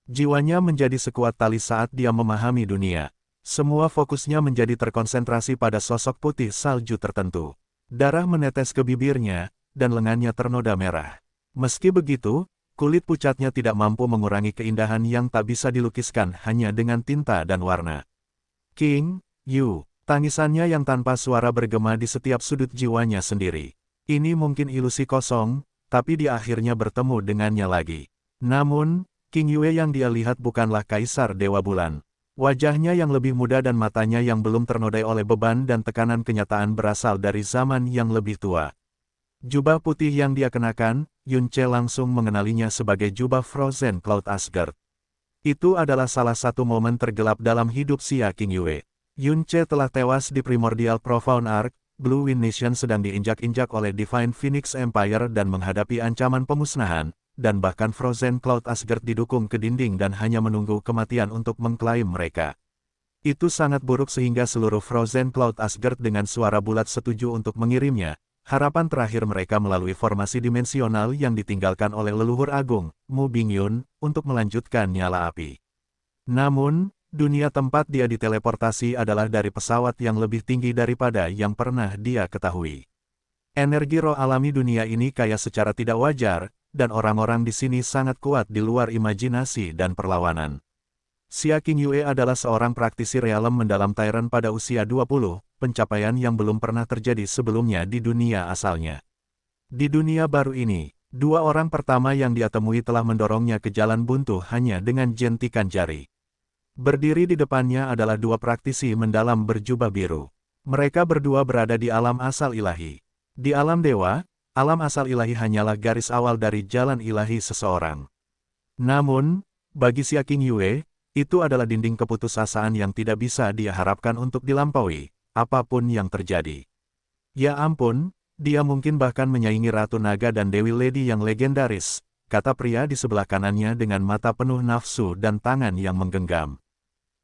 Jiwanya menjadi sekuat tali saat dia memahami dunia. Semua fokusnya menjadi terkonsentrasi pada sosok putih salju tertentu. Darah menetes ke bibirnya, dan lengannya ternoda merah. Meski begitu, kulit pucatnya tidak mampu mengurangi keindahan yang tak bisa dilukiskan hanya dengan tinta dan warna. King Yu, tangisannya yang tanpa suara bergema di setiap sudut jiwanya sendiri. Ini mungkin ilusi kosong, tapi dia akhirnya bertemu dengannya lagi. Namun, King Yue yang dia lihat bukanlah Kaisar Dewa Bulan. Wajahnya yang lebih muda dan matanya yang belum ternodai oleh beban dan tekanan kenyataan berasal dari zaman yang lebih tua. Jubah putih yang dia kenakan, Yun Ce langsung mengenalinya sebagai jubah Frozen Cloud Asgard. Itu adalah salah satu momen tergelap dalam hidup Xia King Yue. Yun Ce telah tewas di Primordial Profound Arc. Blue Wind Nation sedang diinjak-injak oleh Divine Phoenix Empire dan menghadapi ancaman pemusnahan, dan bahkan Frozen Cloud Asgard didukung ke dinding dan hanya menunggu kematian untuk mengklaim mereka. Itu sangat buruk sehingga seluruh Frozen Cloud Asgard dengan suara bulat setuju untuk mengirimnya, harapan terakhir mereka melalui formasi dimensional yang ditinggalkan oleh leluhur agung, Mu Bingyun, untuk melanjutkan nyala api. Namun, dunia tempat dia diteleportasi adalah dari pesawat yang lebih tinggi daripada yang pernah dia ketahui. Energi roh alami dunia ini kaya secara tidak wajar, dan orang-orang di sini sangat kuat di luar imajinasi dan perlawanan. Xia King Yue adalah seorang praktisi realem mendalam Tyrant pada usia 20, pencapaian yang belum pernah terjadi sebelumnya di dunia asalnya. Di dunia baru ini, dua orang pertama yang dia temui telah mendorongnya ke jalan buntu hanya dengan jentikan jari. Berdiri di depannya adalah dua praktisi mendalam berjubah biru. Mereka berdua berada di alam asal ilahi. Di alam dewa, alam asal ilahi hanyalah garis awal dari jalan ilahi seseorang. Namun, bagi Xia King Yue, itu adalah dinding keputusasaan yang tidak bisa dia harapkan untuk dilampaui, apapun yang terjadi. Ya ampun, dia mungkin bahkan menyaingi Ratu Naga dan Dewi Lady yang legendaris, kata pria di sebelah kanannya dengan mata penuh nafsu dan tangan yang menggenggam.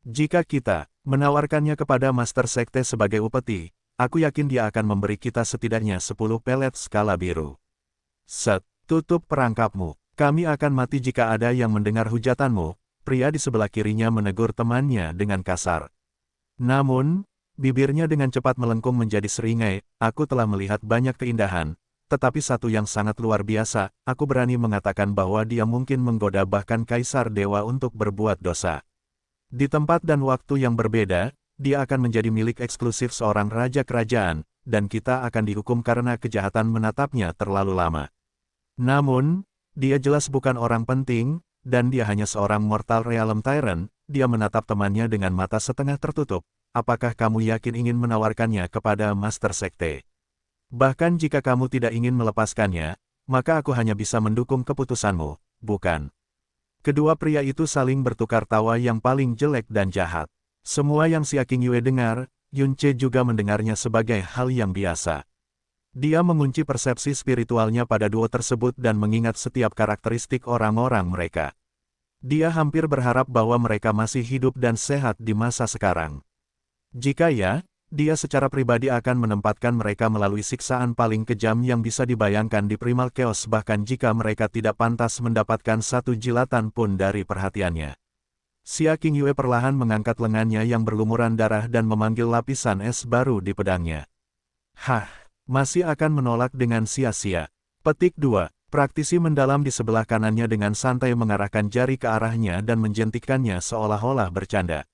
Jika kita menawarkannya kepada Master Sekte sebagai upeti, aku yakin dia akan memberi kita setidaknya 10 pelet skala biru. Set, tutup perangkapmu. Kami akan mati jika ada yang mendengar hujatanmu, pria di sebelah kirinya menegur temannya dengan kasar. Namun, bibirnya dengan cepat melengkung menjadi seringai, aku telah melihat banyak keindahan, tetapi satu yang sangat luar biasa, aku berani mengatakan bahwa dia mungkin menggoda bahkan Kaisar Dewa untuk berbuat dosa. Di tempat dan waktu yang berbeda, dia akan menjadi milik eksklusif seorang raja kerajaan, dan kita akan dihukum karena kejahatan menatapnya terlalu lama. Namun, dia jelas bukan orang penting, dan dia hanya seorang mortal realem tyrant. Dia menatap temannya dengan mata setengah tertutup. Apakah kamu yakin ingin menawarkannya kepada Master Sekte? Bahkan jika kamu tidak ingin melepaskannya, maka aku hanya bisa mendukung keputusanmu, bukan? Kedua pria itu saling bertukar tawa yang paling jelek dan jahat. Semua yang Xia King Yue dengar, Yun Ce juga mendengarnya sebagai hal yang biasa. Dia mengunci persepsi spiritualnya pada duo tersebut dan mengingat setiap karakteristik orang-orang mereka. Dia hampir berharap bahwa mereka masih hidup dan sehat di masa sekarang. Jika ya, dia secara pribadi akan menempatkan mereka melalui siksaan paling kejam yang bisa dibayangkan di Primal Chaos bahkan jika mereka tidak pantas mendapatkan satu jilatan pun dari perhatiannya. Xia King Yue perlahan mengangkat lengannya yang berlumuran darah dan memanggil lapisan es baru di pedangnya. Hah, masih akan menolak dengan sia-sia. Petik 2. Praktisi mendalam di sebelah kanannya dengan santai mengarahkan jari ke arahnya dan menjentikkannya seolah-olah bercanda.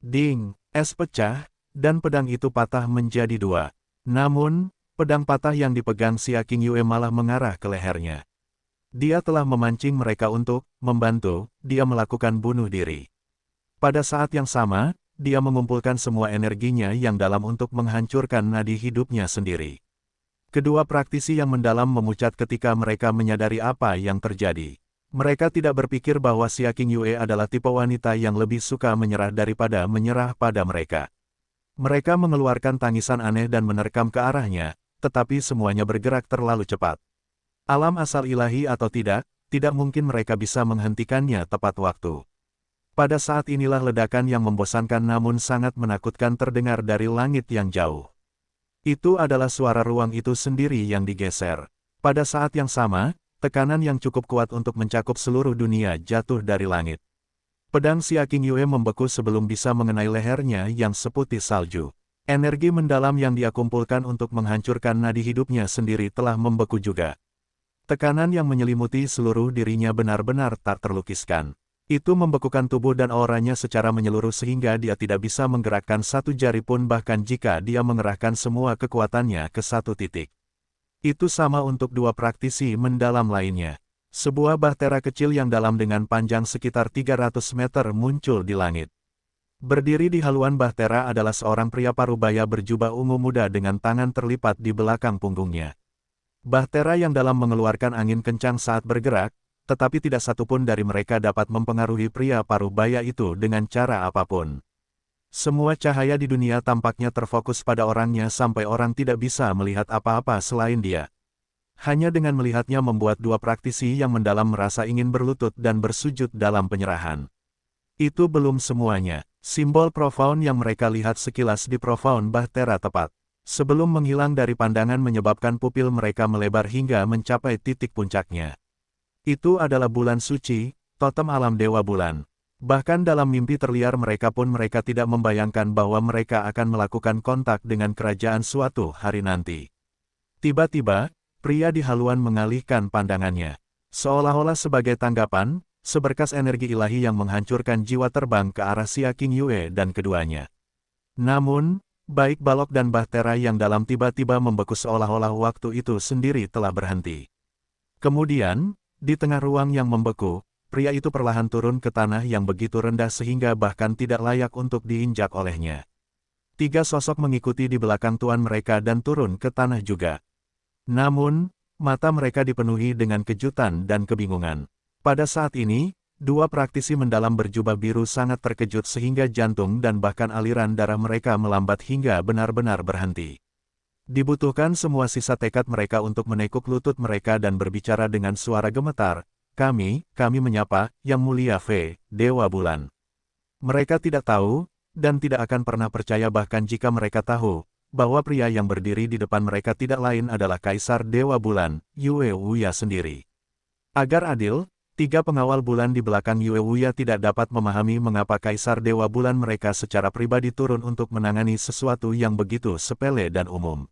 Ding, es pecah, dan pedang itu patah menjadi dua. Namun, pedang patah yang dipegang Xia King Yue malah mengarah ke lehernya. Dia telah memancing mereka untuk membantu dia melakukan bunuh diri. Pada saat yang sama, dia mengumpulkan semua energinya yang dalam untuk menghancurkan nadi hidupnya sendiri. Kedua praktisi yang mendalam memucat ketika mereka menyadari apa yang terjadi. Mereka tidak berpikir bahwa Xia Qingyue adalah tipe wanita yang lebih suka menyerah daripada menyerah pada mereka. Mereka mengeluarkan tangisan aneh dan menerkam ke arahnya, tetapi semuanya bergerak terlalu cepat. Alam asal ilahi atau tidak mungkin mereka bisa menghentikannya tepat waktu. Pada saat inilah ledakan yang membosankan namun sangat menakutkan terdengar dari langit yang jauh. Itu adalah suara ruang itu sendiri yang digeser. Pada saat yang sama, tekanan yang cukup kuat untuk mencakup seluruh dunia jatuh dari langit. Pedang Xia Qingyue membeku sebelum bisa mengenai lehernya yang seputih salju. Energi mendalam yang dia kumpulkan untuk menghancurkan nadi hidupnya sendiri telah membeku juga. Tekanan yang menyelimuti seluruh dirinya benar-benar tak terlukiskan. Itu membekukan tubuh dan auranya secara menyeluruh sehingga dia tidak bisa menggerakkan satu jari pun bahkan jika dia mengerahkan semua kekuatannya ke satu titik. Itu sama untuk dua praktisi mendalam lainnya. Sebuah bahtera kecil yang dalam dengan panjang sekitar 300 meter muncul di langit. Berdiri di haluan bahtera adalah seorang pria parubaya berjubah ungu muda dengan tangan terlipat di belakang punggungnya. Bahtera yang dalam mengeluarkan angin kencang saat bergerak, tetapi tidak satupun dari mereka dapat mempengaruhi pria parubaya itu dengan cara apapun. Semua cahaya di dunia tampaknya terfokus pada orangnya sampai orang tidak bisa melihat apa-apa selain dia. Hanya dengan melihatnya membuat dua praktisi yang mendalam merasa ingin berlutut dan bersujud dalam penyerahan. Itu belum semuanya. Simbol profound yang mereka lihat sekilas di profound bahtera tepat sebelum menghilang dari pandangan menyebabkan pupil mereka melebar hingga mencapai titik puncaknya. Itu adalah bulan suci, totem alam Dewa Bulan. Bahkan dalam mimpi terliar mereka pun mereka tidak membayangkan bahwa mereka akan melakukan kontak dengan kerajaan suatu hari nanti. Tiba-tiba, pria di haluan mengalihkan pandangannya. Seolah-olah sebagai tanggapan, seberkas energi ilahi yang menghancurkan jiwa terbang ke arah Xia Qingyue dan keduanya. Namun, baik balok dan bahtera yang dalam tiba-tiba membeku seolah-olah waktu itu sendiri telah berhenti. Kemudian, di tengah ruang yang membeku, pria itu perlahan turun ke tanah yang begitu rendah sehingga bahkan tidak layak untuk diinjak olehnya. Tiga sosok mengikuti di belakang tuan mereka dan turun ke tanah juga. Namun, mata mereka dipenuhi dengan kejutan dan kebingungan. Pada saat ini, dua praktisi mendalam berjubah biru sangat terkejut sehingga jantung dan bahkan aliran darah mereka melambat hingga benar-benar berhenti. Dibutuhkan semua sisa tekad mereka untuk menekuk lutut mereka dan berbicara dengan suara gemetar, kami menyapa, Yang Mulia Fei, Dewa Bulan. Mereka tidak tahu, dan tidak akan pernah percaya bahkan jika mereka tahu, bahwa pria yang berdiri di depan mereka tidak lain adalah Kaisar Dewa Bulan, Yue Wuya sendiri. Agar adil, tiga pengawal bulan di belakang Yue Wuya tidak dapat memahami mengapa Kaisar Dewa Bulan mereka secara pribadi turun untuk menangani sesuatu yang begitu sepele dan umum.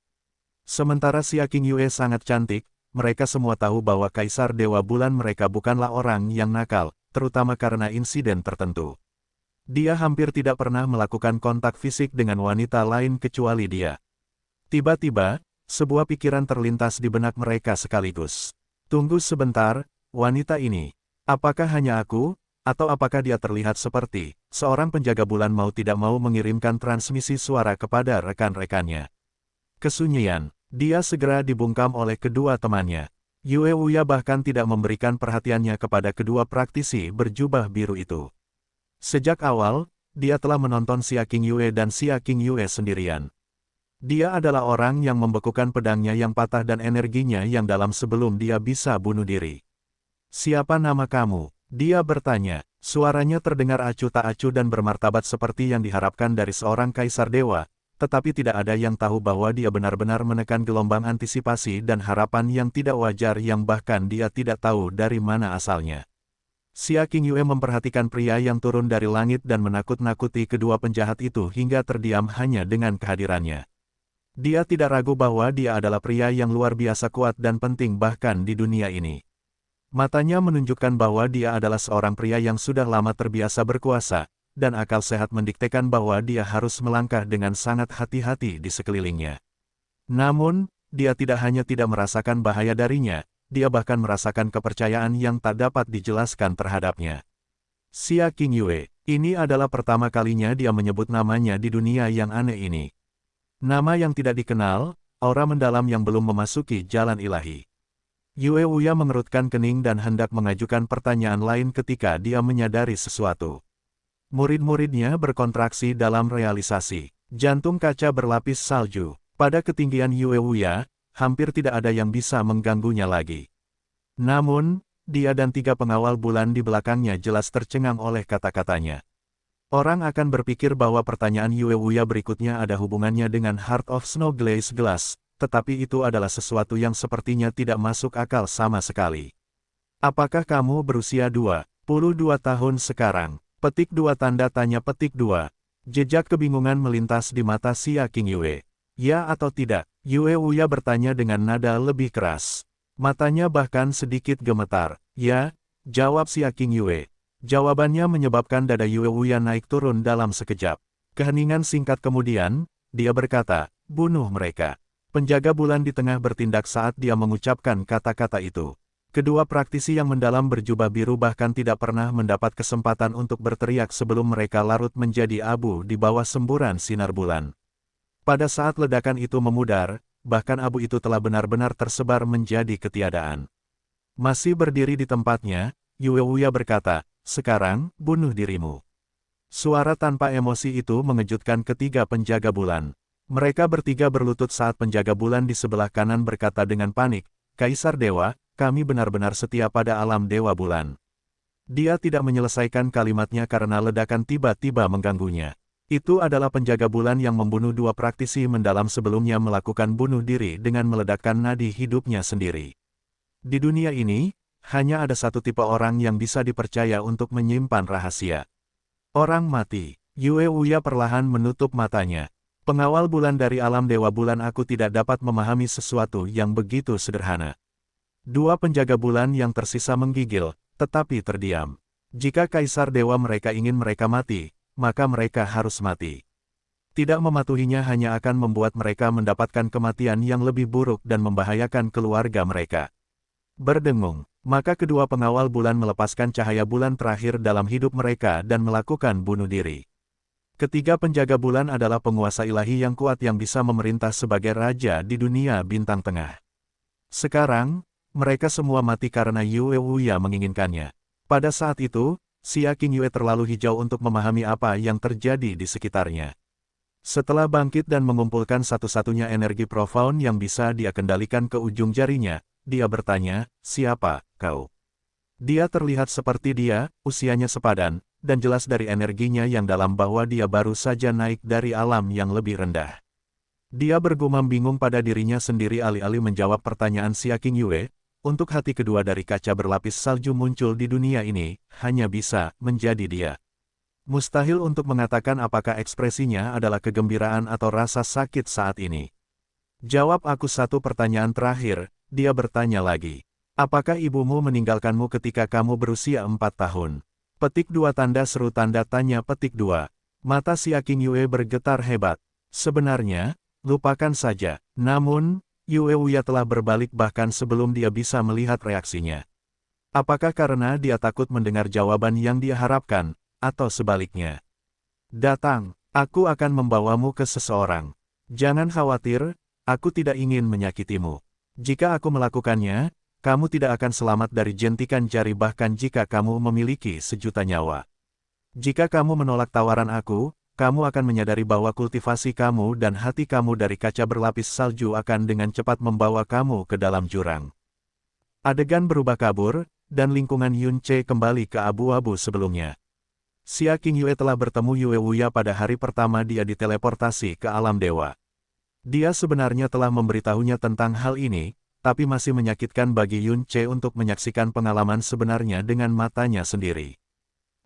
Sementara Xia Qingyue sangat cantik, mereka semua tahu bahwa Kaisar Dewa Bulan mereka bukanlah orang yang nakal, terutama karena insiden tertentu. Dia hampir tidak pernah melakukan kontak fisik dengan wanita lain kecuali dia. Tiba-tiba, sebuah pikiran terlintas di benak mereka sekaligus. Tunggu sebentar, wanita ini. Apakah hanya aku, atau apakah dia terlihat seperti seorang penjaga bulan mau tidak mau mengirimkan transmisi suara kepada rekan-rekannya? Kesunyian. Dia segera dibungkam oleh kedua temannya. Yue Wuya bahkan tidak memberikan perhatiannya kepada kedua praktisi berjubah biru itu. Sejak awal, dia telah menonton Xia Qingyue dan Xia Qingyue sendirian. Dia adalah orang yang membekukan pedangnya yang patah dan energinya yang dalam sebelum dia bisa bunuh diri. Siapa nama kamu? Dia bertanya. Suaranya terdengar acuh tak acuh dan bermartabat seperti yang diharapkan dari seorang kaisar dewa. Tetapi tidak ada yang tahu bahwa dia benar-benar menekan gelombang antisipasi dan harapan yang tidak wajar yang bahkan dia tidak tahu dari mana asalnya. Xia Qingyue memperhatikan pria yang turun dari langit dan menakut-nakuti kedua penjahat itu hingga terdiam hanya dengan kehadirannya. Dia tidak ragu bahwa dia adalah pria yang luar biasa kuat dan penting bahkan di dunia ini. Matanya menunjukkan bahwa dia adalah seorang pria yang sudah lama terbiasa berkuasa, dan akal sehat mendiktekan bahwa dia harus melangkah dengan sangat hati-hati di sekelilingnya. Namun, dia tidak hanya tidak merasakan bahaya darinya, dia bahkan merasakan kepercayaan yang tak dapat dijelaskan terhadapnya. Xia Qingyue, ini adalah pertama kalinya dia menyebut namanya di dunia yang aneh ini. Nama yang tidak dikenal, aura mendalam yang belum memasuki jalan ilahi. Yue Wuya mengerutkan kening dan hendak mengajukan pertanyaan lain ketika dia menyadari sesuatu. Murid-muridnya berkontraksi dalam realisasi. Jantung kaca berlapis salju. Pada ketinggian Yue Wuya, hampir tidak ada yang bisa mengganggunya lagi. Namun, dia dan 3 pengawal bulan di belakangnya jelas tercengang oleh kata-katanya. Orang akan berpikir bahwa pertanyaan Yue Wuya berikutnya ada hubungannya dengan Heart of Snow Glaze Glass, tetapi itu adalah sesuatu yang sepertinya tidak masuk akal sama sekali. Apakah kamu berusia 22 tahun sekarang? Petik 2 tanda tanya petik 2. Jejak kebingungan melintas di mata Xia King Yue. Ya atau tidak? Yue Wuya bertanya dengan nada lebih keras. Matanya bahkan sedikit gemetar. Ya, jawab Xia King Yue. Jawabannya menyebabkan dada Yue Wuya naik turun dalam sekejap. Keheningan singkat kemudian, dia berkata, bunuh mereka. Penjaga bulan di tengah bertindak saat dia mengucapkan kata-kata itu. Kedua praktisi yang mendalam berjubah biru bahkan tidak pernah mendapat kesempatan untuk berteriak sebelum mereka larut menjadi abu di bawah semburan sinar bulan. Pada saat ledakan itu memudar, bahkan abu itu telah benar-benar tersebar menjadi ketiadaan. Masih berdiri di tempatnya, Yue Wuya berkata, sekarang, bunuh dirimu. Suara tanpa emosi itu mengejutkan ketiga penjaga bulan. Mereka bertiga berlutut saat penjaga bulan di sebelah kanan berkata dengan panik, Kaisar Dewa, kami benar-benar setia pada alam Dewa Bulan. Dia tidak menyelesaikan kalimatnya karena ledakan tiba-tiba mengganggunya. Itu adalah penjaga bulan yang membunuh 2 praktisi mendalam sebelumnya melakukan bunuh diri dengan meledakkan nadi hidupnya sendiri. Di dunia ini, hanya ada satu tipe orang yang bisa dipercaya untuk menyimpan rahasia. Orang mati. Yue Wuya perlahan menutup matanya. Pengawal bulan dari alam Dewa Bulan, aku tidak dapat memahami sesuatu yang begitu sederhana. 2 penjaga bulan yang tersisa menggigil, tetapi terdiam. Jika Kaisar Dewa mereka ingin mereka mati, maka mereka harus mati. Tidak mematuhinya hanya akan membuat mereka mendapatkan kematian yang lebih buruk dan membahayakan keluarga mereka. Berdengung, maka kedua pengawal bulan melepaskan cahaya bulan terakhir dalam hidup mereka dan melakukan bunuh diri. Ketiga penjaga bulan adalah penguasa ilahi yang kuat yang bisa memerintah sebagai raja di dunia bintang tengah. Sekarang, mereka semua mati karena Yue Wuya menginginkannya. Pada saat itu, Xia King Yue terlalu hijau untuk memahami apa yang terjadi di sekitarnya. Setelah bangkit dan mengumpulkan satu-satunya energi profound yang bisa dia kendalikan ke ujung jarinya, dia bertanya, siapa kau? Dia terlihat seperti dia, usianya sepadan, dan jelas dari energinya yang dalam bahwa dia baru saja naik dari alam yang lebih rendah. Dia bergumam bingung pada dirinya sendiri alih-alih menjawab pertanyaan Xia King Yue, untuk hati kedua dari kaca berlapis salju muncul di dunia ini, hanya bisa menjadi dia. Mustahil untuk mengatakan apakah ekspresinya adalah kegembiraan atau rasa sakit saat ini. Jawab aku satu pertanyaan terakhir, dia bertanya lagi. Apakah ibumu meninggalkanmu ketika kamu berusia 4 tahun? Petik 2 tanda seru tanda tanya petik 2. Mata Xia King Yue bergetar hebat. Sebenarnya, lupakan saja. Namun, Yue Wuya telah berbalik bahkan sebelum dia bisa melihat reaksinya. Apakah karena dia takut mendengar jawaban yang dia harapkan, atau sebaliknya? Datang, aku akan membawamu ke seseorang. Jangan khawatir, aku tidak ingin menyakitimu. Jika aku melakukannya, kamu tidak akan selamat dari jentikan jari bahkan jika kamu memiliki 1.000.000 nyawa. Jika kamu menolak tawaran aku, kamu akan menyadari bahwa kultivasi kamu dan hati kamu dari kaca berlapis salju akan dengan cepat membawa kamu ke dalam jurang. Adegan berubah kabur, dan lingkungan Yun Ce kembali ke abu-abu sebelumnya. Xia King Yue telah bertemu Yue Wuya pada hari pertama dia diteleportasi ke alam dewa. Dia sebenarnya telah memberitahunya tentang hal ini, tapi masih menyakitkan bagi Yun Ce untuk menyaksikan pengalaman sebenarnya dengan matanya sendiri.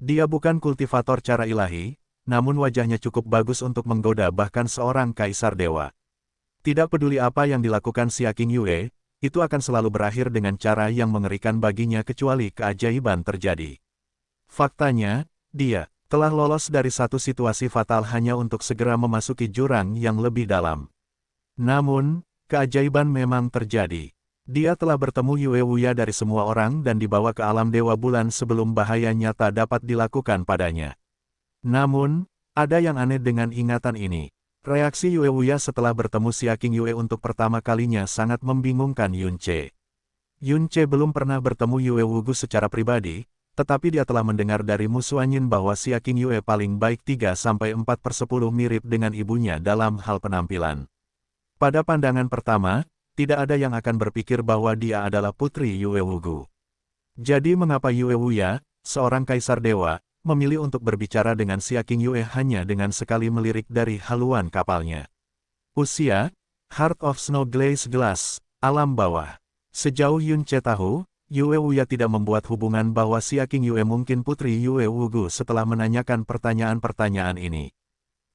Dia bukan kultivator cara ilahi, namun wajahnya cukup bagus untuk menggoda bahkan seorang kaisar dewa. Tidak peduli apa yang dilakukan Xia King Yue, itu akan selalu berakhir dengan cara yang mengerikan baginya kecuali keajaiban terjadi. Faktanya, dia telah lolos dari satu situasi fatal hanya untuk segera memasuki jurang yang lebih dalam. Namun, keajaiban memang terjadi. Dia telah bertemu Yue Wuya dari semua orang dan dibawa ke alam Dewa Bulan sebelum bahaya nyata dapat dilakukan padanya. Namun, ada yang aneh dengan ingatan ini. Reaksi Yue Wuya setelah bertemu Xia King Yue untuk pertama kalinya sangat membingungkan Yun Ce. Yun Ce belum pernah bertemu Yue Wugu secara pribadi, tetapi dia telah mendengar dari Mu Suanyin bahwa Xia King Yue paling baik 3/4/10 mirip dengan ibunya dalam hal penampilan. Pada pandangan pertama, tidak ada yang akan berpikir bahwa dia adalah putri Yue Wugu. Jadi mengapa Yue Wuya, seorang kaisar dewa, memilih untuk berbicara dengan Xia King Yue hanya dengan sekali melirik dari haluan kapalnya? Usia, Heart of Snow Glaze Glass, alam bawah. Sejauh Yun Ce tahu, Yue Wuya tidak membuat hubungan bahwa Xia King Yue mungkin putri Yue Wugu setelah menanyakan pertanyaan-pertanyaan ini.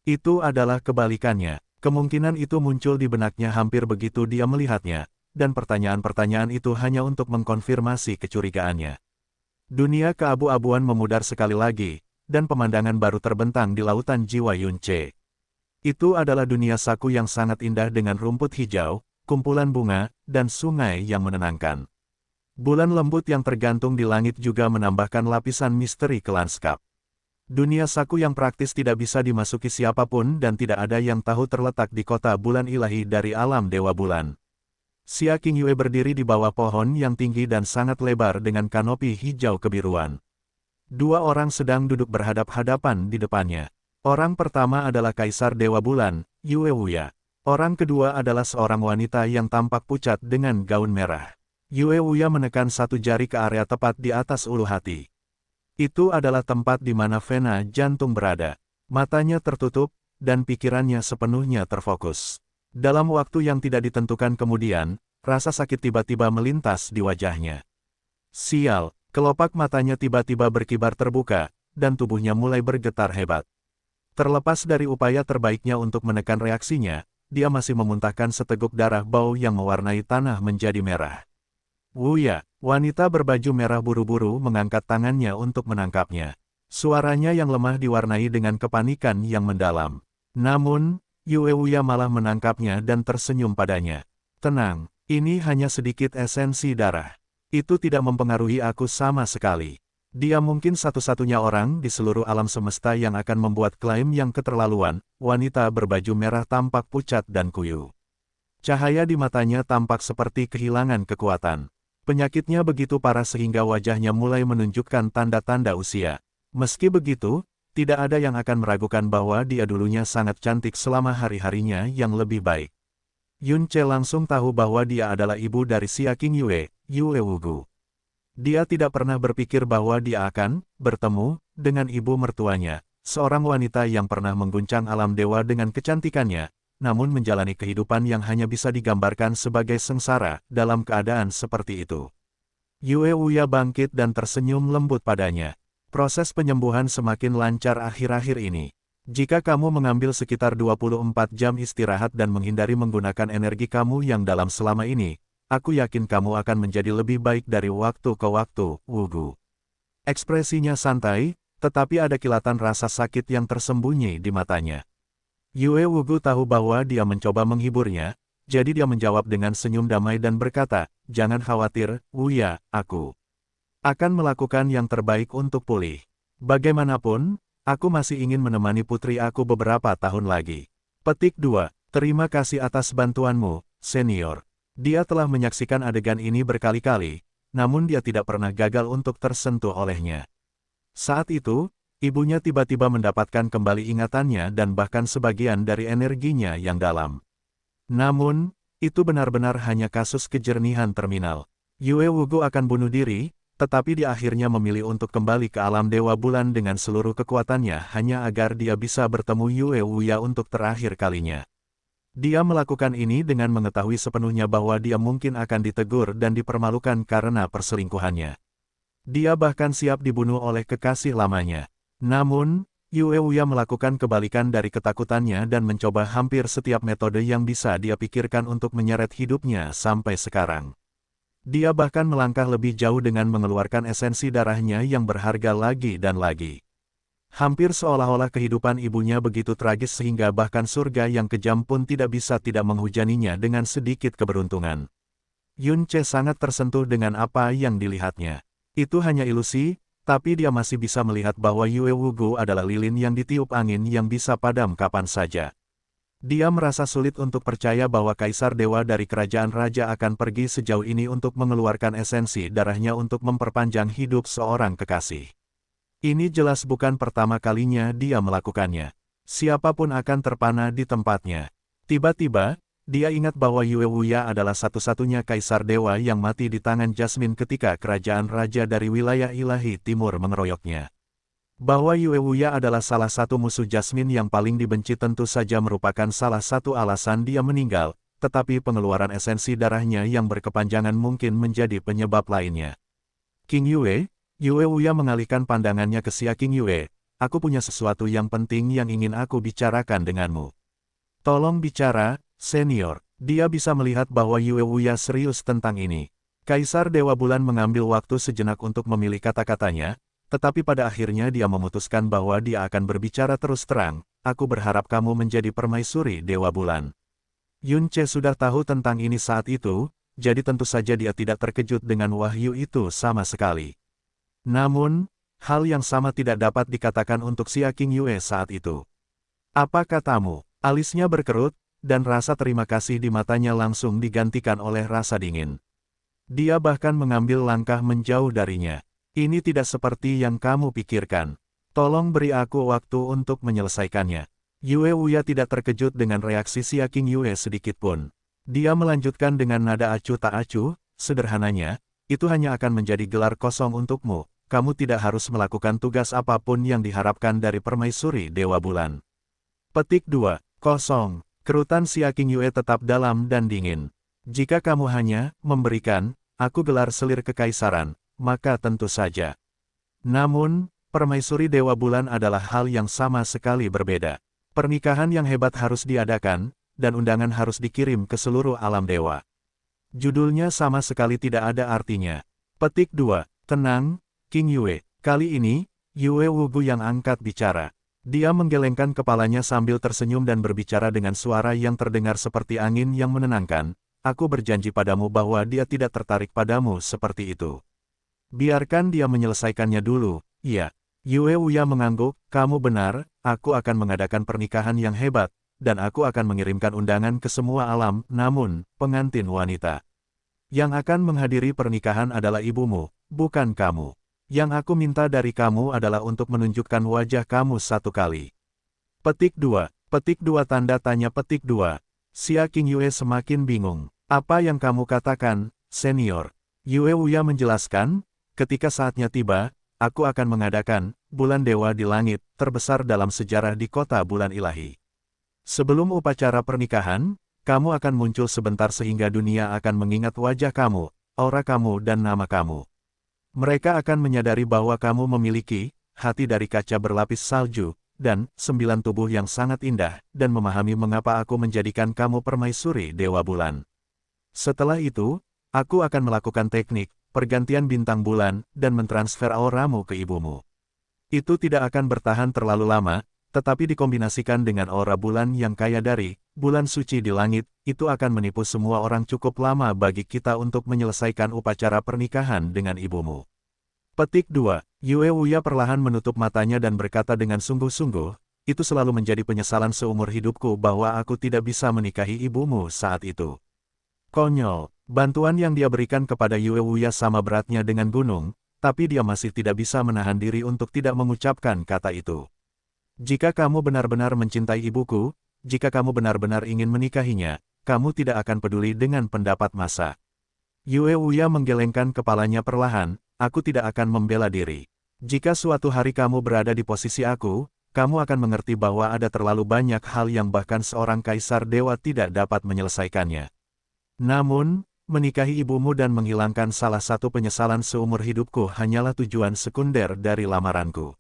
Itu adalah kebalikannya. Kemungkinan itu muncul di benaknya hampir begitu dia melihatnya, dan pertanyaan-pertanyaan itu hanya untuk mengkonfirmasi kecurigaannya. Dunia keabu-abuan memudar sekali lagi, dan pemandangan baru terbentang di lautan jiwa Yun Ce. Itu adalah dunia saku yang sangat indah dengan rumput hijau, kumpulan bunga, dan sungai yang menenangkan. Bulan lembut yang tergantung di langit juga menambahkan lapisan misteri ke lanskap. Dunia saku yang praktis tidak bisa dimasuki siapapun dan tidak ada yang tahu terletak di kota bulan ilahi dari alam dewa bulan. Xia King Yue berdiri di bawah pohon yang tinggi dan sangat lebar dengan kanopi hijau kebiruan. Dua orang sedang duduk berhadap-hadapan di depannya. Orang pertama adalah Kaisar Dewa Bulan, Yue Wuya. Orang kedua adalah seorang wanita yang tampak pucat dengan gaun merah. Yue Wuya menekan satu jari ke area tepat di atas ulu hati. Itu adalah tempat di mana vena jantung berada. Matanya tertutup, dan pikirannya sepenuhnya terfokus. Dalam waktu yang tidak ditentukan kemudian, rasa sakit tiba-tiba melintas di wajahnya. Sial, kelopak matanya tiba-tiba berkibar terbuka, dan tubuhnya mulai bergetar hebat. Terlepas dari upaya terbaiknya untuk menekan reaksinya, dia masih memuntahkan seteguk darah bau yang mewarnai tanah menjadi merah. Wuya, wanita berbaju merah buru-buru mengangkat tangannya untuk menangkapnya. Suaranya yang lemah diwarnai dengan kepanikan yang mendalam. Namun, Yue Wuya malah menangkapnya dan tersenyum padanya. Tenang, ini hanya sedikit esensi darah. Itu tidak mempengaruhi aku sama sekali. Dia mungkin satu-satunya orang di seluruh alam semesta yang akan membuat klaim yang keterlaluan. Wanita berbaju merah tampak pucat dan kuyu. Cahaya di matanya tampak seperti kehilangan kekuatan. Penyakitnya begitu parah sehingga wajahnya mulai menunjukkan tanda-tanda usia. Meski begitu, tidak ada yang akan meragukan bahwa dia dulunya sangat cantik selama hari-harinya yang lebih baik. Yun Ce langsung tahu bahwa dia adalah ibu dari Xia King Yue, Yue Wugu. Dia tidak pernah berpikir bahwa dia akan bertemu dengan ibu mertuanya, seorang wanita yang pernah mengguncang alam dewa dengan kecantikannya, namun menjalani kehidupan yang hanya bisa digambarkan sebagai sengsara dalam keadaan seperti itu. Yue Wuya bangkit dan tersenyum lembut padanya. Proses penyembuhan semakin lancar akhir-akhir ini. Jika kamu mengambil sekitar 24 jam istirahat dan menghindari menggunakan energi kamu yang dalam selama ini, aku yakin kamu akan menjadi lebih baik dari waktu ke waktu, Wugu. Ekspresinya santai, tetapi ada kilatan rasa sakit yang tersembunyi di matanya. Yue Wugu tahu bahwa dia mencoba menghiburnya, jadi dia menjawab dengan senyum damai dan berkata, "Jangan khawatir, Wuya, aku akan melakukan yang terbaik untuk pulih. Bagaimanapun, aku masih ingin menemani putri aku beberapa tahun lagi." Petik 2. Terima kasih atas bantuanmu, senior. Dia telah menyaksikan adegan ini berkali-kali, namun dia tidak pernah gagal untuk tersentuh olehnya. Saat itu, ibunya tiba-tiba mendapatkan kembali ingatannya dan bahkan sebagian dari energinya yang dalam. Namun, itu benar-benar hanya kasus kejernihan terminal. Yue Wugu akan bunuh diri, tetapi dia akhirnya memilih untuk kembali ke alam Dewa Bulan dengan seluruh kekuatannya hanya agar dia bisa bertemu Yue Wuya untuk terakhir kalinya. Dia melakukan ini dengan mengetahui sepenuhnya bahwa dia mungkin akan ditegur dan dipermalukan karena perselingkuhannya. Dia bahkan siap dibunuh oleh kekasih lamanya. Namun, Yue Wuya melakukan kebalikan dari ketakutannya dan mencoba hampir setiap metode yang bisa dia pikirkan untuk menyeret hidupnya sampai sekarang. Dia bahkan melangkah lebih jauh dengan mengeluarkan esensi darahnya yang berharga lagi dan lagi. Hampir seolah-olah kehidupan ibunya begitu tragis sehingga bahkan surga yang kejam pun tidak bisa tidak menghujaninya dengan sedikit keberuntungan. Yun Ce sangat tersentuh dengan apa yang dilihatnya. Itu hanya ilusi, tapi dia masih bisa melihat bahwa Yue Wugu adalah lilin yang ditiup angin yang bisa padam kapan saja. Dia merasa sulit untuk percaya bahwa Kaisar Dewa dari Kerajaan Raja akan pergi sejauh ini untuk mengeluarkan esensi darahnya untuk memperpanjang hidup seorang kekasih. Ini jelas bukan pertama kalinya dia melakukannya. Siapapun akan terpana di tempatnya. Tiba-tiba, dia ingat bahwa Yue Wuya adalah satu-satunya Kaisar Dewa yang mati di tangan Jasmine ketika Kerajaan Raja dari wilayah ilahi timur mengeroyoknya. Bahwa Yue Wuya adalah salah satu musuh Jasmine yang paling dibenci tentu saja merupakan salah satu alasan dia meninggal, tetapi pengeluaran esensi darahnya yang berkepanjangan mungkin menjadi penyebab lainnya. King Yue, Yue Wuya mengalihkan pandangannya ke Xia King Yue, aku punya sesuatu yang penting yang ingin aku bicarakan denganmu. Tolong bicara, senior. Dia bisa melihat bahwa Yue Wuya serius tentang ini. Kaisar Dewa Bulan mengambil waktu sejenak untuk memilih kata-katanya, tetapi pada akhirnya dia memutuskan bahwa dia akan berbicara terus terang, aku berharap kamu menjadi permaisuri Dewa Bulan. Yun Che sudah tahu tentang ini saat itu, jadi tentu saja dia tidak terkejut dengan wahyu itu sama sekali. Namun, hal yang sama tidak dapat dikatakan untuk Xia King Yue saat itu. Apa katamu? Alisnya berkerut, dan rasa terima kasih di matanya langsung digantikan oleh rasa dingin. Dia bahkan mengambil langkah menjauh darinya. Ini tidak seperti yang kamu pikirkan. Tolong beri aku waktu untuk menyelesaikannya. Yue Wuya tidak terkejut dengan reaksi Xia King Yue sedikitpun. Dia melanjutkan dengan nada acuh tak acuh, sederhananya, itu hanya akan menjadi gelar kosong untukmu. Kamu tidak harus melakukan tugas apapun yang diharapkan dari permaisuri Dewa Bulan. Petik 2. Kosong. Kerutan Xia King Yue tetap dalam dan dingin. Jika kamu hanya memberikan aku gelar selir kekaisaran, maka tentu saja. Namun, permaisuri Dewa Bulan adalah hal yang sama sekali berbeda. Pernikahan yang hebat harus diadakan, dan undangan harus dikirim ke seluruh alam dewa. Judulnya sama sekali tidak ada artinya. Petik 2. Tenang, King Yue. Kali ini, Yue Wugu yang angkat bicara. Dia menggelengkan kepalanya sambil tersenyum dan berbicara dengan suara yang terdengar seperti angin yang menenangkan. Aku berjanji padamu bahwa dia tidak tertarik padamu seperti itu. Biarkan dia menyelesaikannya dulu, iya. Yue Wuya mengangguk, kamu benar, aku akan mengadakan pernikahan yang hebat, dan aku akan mengirimkan undangan ke semua alam, namun, pengantin wanita yang akan menghadiri pernikahan adalah ibumu, bukan kamu. Yang aku minta dari kamu adalah untuk menunjukkan wajah kamu satu kali. Petik 2. Petik 2 tanda tanya petik 2. Xia King Yue semakin bingung. Apa yang kamu katakan, senior? Yue Wuya menjelaskan, ketika saatnya tiba, aku akan mengadakan bulan dewa di langit terbesar dalam sejarah di kota bulan ilahi. Sebelum upacara pernikahan, kamu akan muncul sebentar sehingga dunia akan mengingat wajah kamu, aura kamu dan nama kamu. Mereka akan menyadari bahwa kamu memiliki hati dari kaca berlapis salju, dan 9 tubuh yang sangat indah, dan memahami mengapa aku menjadikan kamu permaisuri Dewa Bulan. Setelah itu, aku akan melakukan teknik pergantian bintang bulan, dan mentransfer auramu ke ibumu. Itu tidak akan bertahan terlalu lama, tetapi dikombinasikan dengan aura bulan yang kaya dari bulan suci di langit, itu akan menipu semua orang cukup lama bagi kita untuk menyelesaikan upacara pernikahan dengan ibumu. Petik 2. Yue Wuya perlahan menutup matanya dan berkata dengan sungguh-sungguh, itu selalu menjadi penyesalan seumur hidupku bahwa aku tidak bisa menikahi ibumu saat itu. Konyol. Bantuan yang dia berikan kepada Yue Wuya sama beratnya dengan gunung, tapi dia masih tidak bisa menahan diri untuk tidak mengucapkan kata itu. Jika kamu benar-benar mencintai ibuku, jika kamu benar-benar ingin menikahinya, kamu tidak akan peduli dengan pendapat massa. Yue Wuya menggelengkan kepalanya perlahan, aku tidak akan membela diri. Jika suatu hari kamu berada di posisi aku, kamu akan mengerti bahwa ada terlalu banyak hal yang bahkan seorang kaisar dewa tidak dapat menyelesaikannya. Namun, menikahi ibumu dan menghilangkan salah satu penyesalan seumur hidupku hanyalah tujuan sekunder dari lamaranku.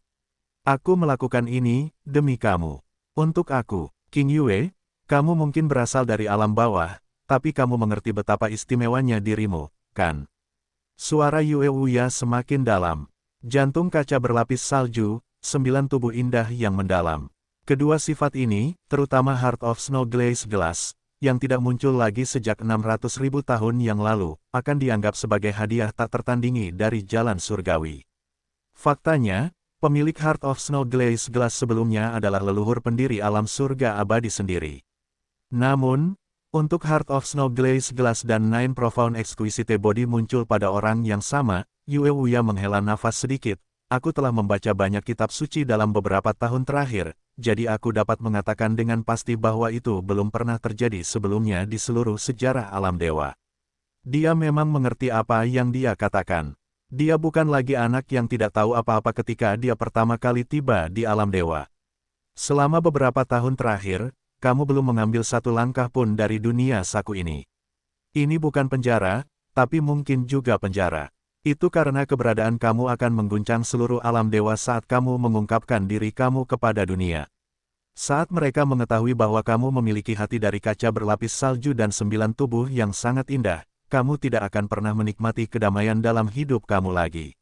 Aku melakukan ini demi kamu. Untuk aku, King Yue, kamu mungkin berasal dari alam bawah, tapi kamu mengerti betapa istimewanya dirimu, kan? Suara Yue Wuya semakin dalam. Jantung kaca berlapis salju, 9 tubuh indah yang mendalam. Kedua sifat ini, terutama Heart of Snow Glaze Glass, yang tidak muncul lagi sejak 600.000 tahun yang lalu, akan dianggap sebagai hadiah tak tertandingi dari jalan surgawi. Faktanya, pemilik Heart of Snow Glaze Glass sebelumnya adalah leluhur pendiri alam surga abadi sendiri. Namun, untuk Heart of Snow Glaze Glass dan Nine Profound Exquisite Body muncul pada orang yang sama, Yue Wuya menghela nafas sedikit. Aku telah membaca banyak kitab suci dalam beberapa tahun terakhir, jadi aku dapat mengatakan dengan pasti bahwa itu belum pernah terjadi sebelumnya di seluruh sejarah alam dewa. Dia memang mengerti apa yang dia katakan. Dia bukan lagi anak yang tidak tahu apa-apa ketika dia pertama kali tiba di alam dewa. Selama beberapa tahun terakhir, kamu belum mengambil satu langkah pun dari dunia saku ini. Ini bukan penjara, tapi mungkin juga penjara. Itu karena keberadaan kamu akan mengguncang seluruh alam dewa saat kamu mengungkapkan diri kamu kepada dunia. Saat mereka mengetahui bahwa kamu memiliki hati dari kaca berlapis salju dan 9 tubuh yang sangat indah, kamu tidak akan pernah menikmati kedamaian dalam hidup kamu lagi.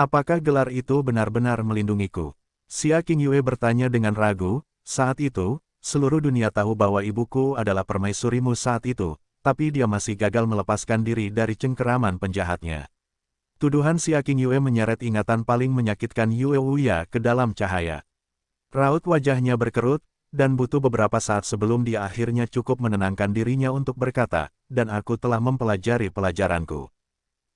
Apakah gelar itu benar-benar melindungiku? Xia Qingyue bertanya dengan ragu. Saat itu, seluruh dunia tahu bahwa ibuku adalah permaisurimu saat itu, tapi dia masih gagal melepaskan diri dari cengkeraman penjahatnya. Tuduhan Xia Qingyue menyeret ingatan paling menyakitkan Yue Wuya ke dalam cahaya. Raut wajahnya berkerut, dan butuh beberapa saat sebelum dia akhirnya cukup menenangkan dirinya untuk berkata, dan aku telah mempelajari pelajaranku.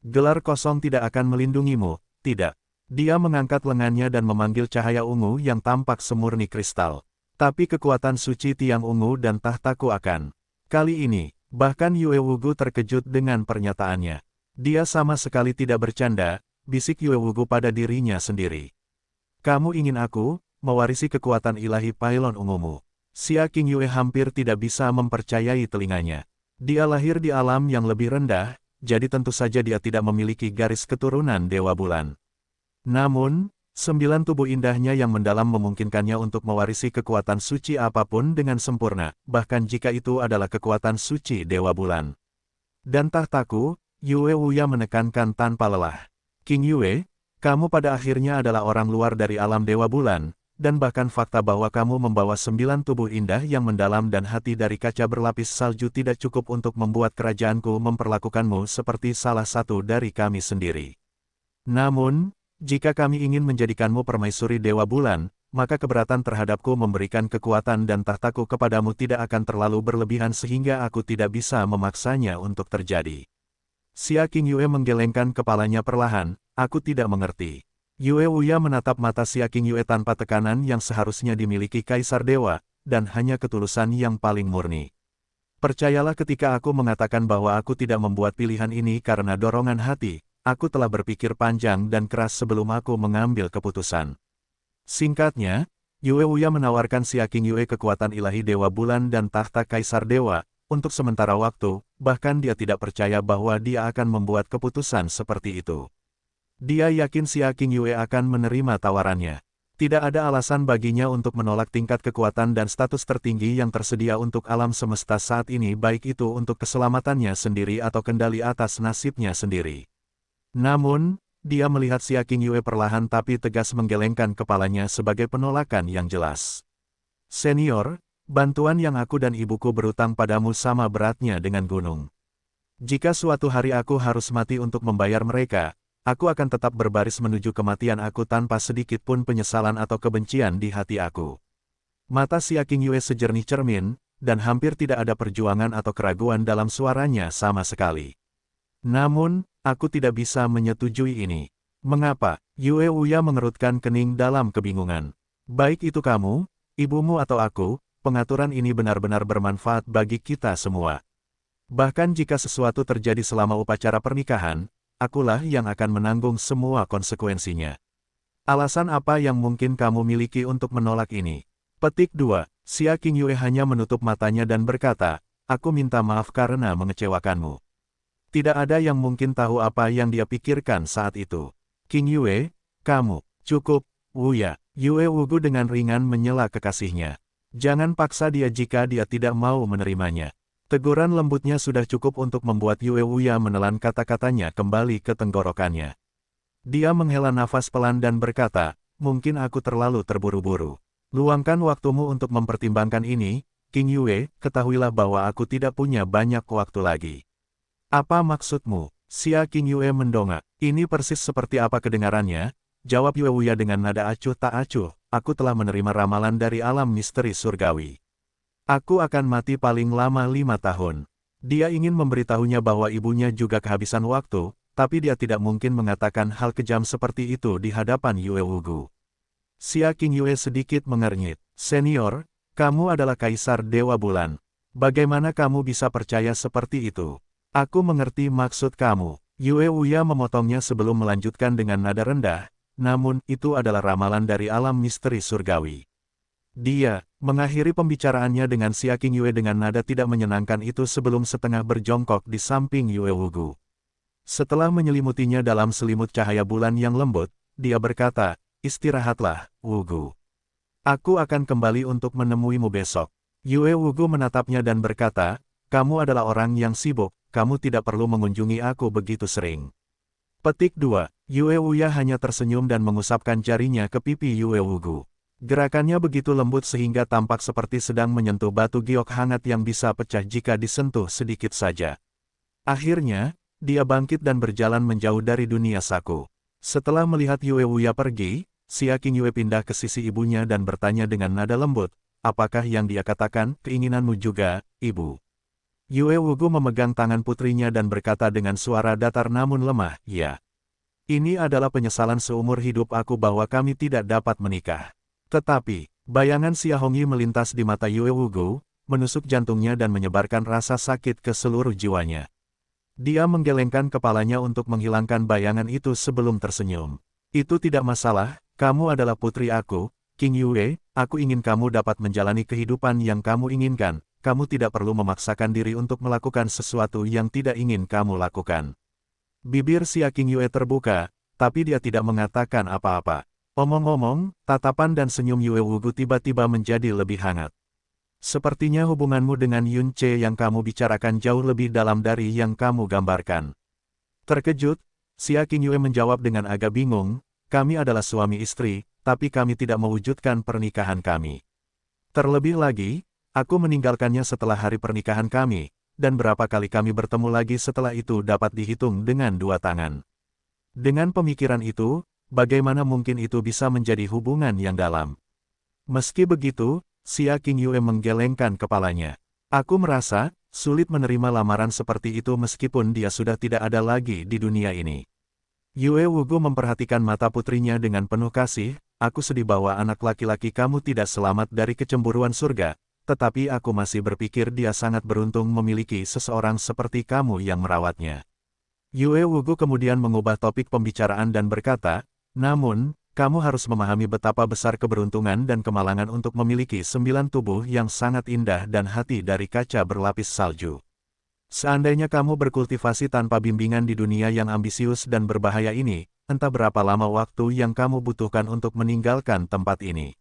Gelar kosong tidak akan melindungimu, tidak. Dia mengangkat lengannya dan memanggil cahaya ungu yang tampak semurni kristal. Tapi kekuatan suci tiang ungu dan tahtaku akan. Kali ini, bahkan Yue Wugu terkejut dengan pernyataannya. Dia sama sekali tidak bercanda, bisik Yue Wugu pada dirinya sendiri. Kamu ingin aku, mewarisi kekuatan ilahi pylon ungumu. Xia Qingyue hampir tidak bisa mempercayai telinganya. Dia lahir di alam yang lebih rendah, jadi tentu saja dia tidak memiliki garis keturunan Dewa Bulan. Namun, 9 tubuh indahnya yang mendalam memungkinkannya untuk mewarisi kekuatan suci apapun dengan sempurna, bahkan jika itu adalah kekuatan suci Dewa Bulan. Dan tahtaku, Yue Wuya menekankan tanpa lelah. Qingyue, kamu pada akhirnya adalah orang luar dari alam Dewa Bulan, dan bahkan fakta bahwa kamu membawa 9 tubuh indah yang mendalam dan hati dari kaca berlapis salju tidak cukup untuk membuat kerajaanku memperlakukanmu seperti salah satu dari kami sendiri. Namun, jika kami ingin menjadikanmu permaisuri Dewa Bulan, maka keberatan terhadapku memberikan kekuatan dan tahtaku kepadamu tidak akan terlalu berlebihan sehingga aku tidak bisa memaksanya untuk terjadi. Xia Qingyue menggelengkan kepalanya perlahan, aku tidak mengerti. Yue Wuya menatap mata Xia Qingyue tanpa tekanan yang seharusnya dimiliki Kaisar Dewa, dan hanya ketulusan yang paling murni. Percayalah ketika aku mengatakan bahwa aku tidak membuat pilihan ini karena dorongan hati, aku telah berpikir panjang dan keras sebelum aku mengambil keputusan. Singkatnya, Yue Wuya menawarkan Xia Qingyue kekuatan ilahi Dewa Bulan dan tahta Kaisar Dewa, untuk sementara waktu, bahkan dia tidak percaya bahwa dia akan membuat keputusan seperti itu. Dia yakin Xia Qingyue akan menerima tawarannya. Tidak ada alasan baginya untuk menolak tingkat kekuatan dan status tertinggi yang tersedia untuk alam semesta saat ini baik itu untuk keselamatannya sendiri atau kendali atas nasibnya sendiri. Namun, dia melihat Xia Qingyue perlahan tapi tegas menggelengkan kepalanya sebagai penolakan yang jelas. Senior, bantuan yang aku dan ibuku berutang padamu sama beratnya dengan gunung. Jika suatu hari aku harus mati untuk membayar mereka, aku akan tetap berbaris menuju kematian aku tanpa sedikit pun penyesalan atau kebencian di hati aku. Mata Xia Qingyue sejernih cermin, dan hampir tidak ada perjuangan atau keraguan dalam suaranya sama sekali. Namun, aku tidak bisa menyetujui ini. Mengapa? Yue Wuya mengerutkan kening dalam kebingungan. Baik itu kamu, ibumu atau aku, pengaturan ini benar-benar bermanfaat bagi kita semua. Bahkan jika sesuatu terjadi selama upacara pernikahan, akulah yang akan menanggung semua konsekuensinya. Alasan apa yang mungkin kamu miliki untuk menolak ini? Petik 2. Xia Qingyue hanya menutup matanya dan berkata, aku minta maaf karena mengecewakanmu. Tidak ada yang mungkin tahu apa yang dia pikirkan saat itu. Qingyue, kamu, cukup, Wuya. Yue Wugu dengan ringan menyela kekasihnya. Jangan paksa dia jika dia tidak mau menerimanya. Teguran lembutnya sudah cukup untuk membuat Yue Wuya menelan kata-katanya kembali ke tenggorokannya. Dia menghela nafas pelan dan berkata, mungkin aku terlalu terburu-buru. Luangkan waktumu untuk mempertimbangkan ini, Qingyue, ketahuilah bahwa aku tidak punya banyak waktu lagi. Apa maksudmu? Xia Qingyue mendongak. Ini persis seperti apa kedengarannya? Jawab Yue Wuya dengan nada acuh tak acuh, aku telah menerima ramalan dari alam misteri surgawi. Aku akan mati paling lama 5 tahun. Dia ingin memberitahunya bahwa ibunya juga kehabisan waktu, tapi dia tidak mungkin mengatakan hal kejam seperti itu di hadapan Yue Wugu. Xia Qingyue sedikit mengernyit. Senior, kamu adalah Kaisar Dewa Bulan. Bagaimana kamu bisa percaya seperti itu? Aku mengerti maksud kamu. Yue Wuya memotongnya sebelum melanjutkan dengan nada rendah, namun itu adalah ramalan dari alam misteri surgawi. Dia mengakhiri pembicaraannya dengan Xia Qingyue dengan nada tidak menyenangkan itu sebelum setengah berjongkok di samping Yue Wugu. Setelah menyelimutinya dalam selimut cahaya bulan yang lembut, dia berkata, "Istirahatlah, Wugu. Aku akan kembali untuk menemuimu besok." Yue Wugu menatapnya dan berkata, "Kamu adalah orang yang sibuk, kamu tidak perlu mengunjungi aku begitu sering." Petik 2. Yue Wuya hanya tersenyum dan mengusapkan jarinya ke pipi Yue Wugu. Gerakannya begitu lembut sehingga tampak seperti sedang menyentuh batu giok hangat yang bisa pecah jika disentuh sedikit saja. Akhirnya, dia bangkit dan berjalan menjauh dari dunia saku. Setelah melihat Yue Wuya pergi, Xia Qingyue pindah ke sisi ibunya dan bertanya dengan nada lembut, "Apakah yang dia katakan, keinginanmu juga, Ibu?" Yue Wugu memegang tangan putrinya dan berkata dengan suara datar namun lemah, "Ya. Ini adalah penyesalan seumur hidup aku bahwa kami tidak dapat menikah." Tetapi, bayangan Xia Hongyi melintas di mata Yue Wugu, menusuk jantungnya dan menyebarkan rasa sakit ke seluruh jiwanya. Dia menggelengkan kepalanya untuk menghilangkan bayangan itu sebelum tersenyum. "Itu tidak masalah, kamu adalah putri aku, Qingyue, aku ingin kamu dapat menjalani kehidupan yang kamu inginkan, kamu tidak perlu memaksakan diri untuk melakukan sesuatu yang tidak ingin kamu lakukan." Bibir Xia Qingyue terbuka, tapi dia tidak mengatakan apa-apa. Omong-omong, tatapan dan senyum Yue Wugu tiba-tiba menjadi lebih hangat. "Sepertinya hubunganmu dengan Yun Ce yang kamu bicarakan jauh lebih dalam dari yang kamu gambarkan." Terkejut, Xia Qingyue menjawab dengan agak bingung, "Kami adalah suami istri, tapi kami tidak mewujudkan pernikahan kami. Terlebih lagi, aku meninggalkannya setelah hari pernikahan kami, dan berapa kali kami bertemu lagi setelah itu dapat dihitung dengan 2 tangan. Dengan pemikiran itu, bagaimana mungkin itu bisa menjadi hubungan yang dalam?" Meski begitu, Xia Qingyue menggelengkan kepalanya. "Aku merasa sulit menerima lamaran seperti itu meskipun dia sudah tidak ada lagi di dunia ini." Yue Wugu memperhatikan mata putrinya dengan penuh kasih, "Aku sedih bahwa anak laki-laki kamu tidak selamat dari kecemburuan surga, tetapi aku masih berpikir dia sangat beruntung memiliki seseorang seperti kamu yang merawatnya." Yue Wugu kemudian mengubah topik pembicaraan dan berkata, "Namun, kamu harus memahami betapa besar keberuntungan dan kemalangan untuk memiliki 9 tubuh yang sangat indah dan hati dari kaca berlapis salju. Seandainya kamu berkultivasi tanpa bimbingan di dunia yang ambisius dan berbahaya ini, entah berapa lama waktu yang kamu butuhkan untuk meninggalkan tempat ini."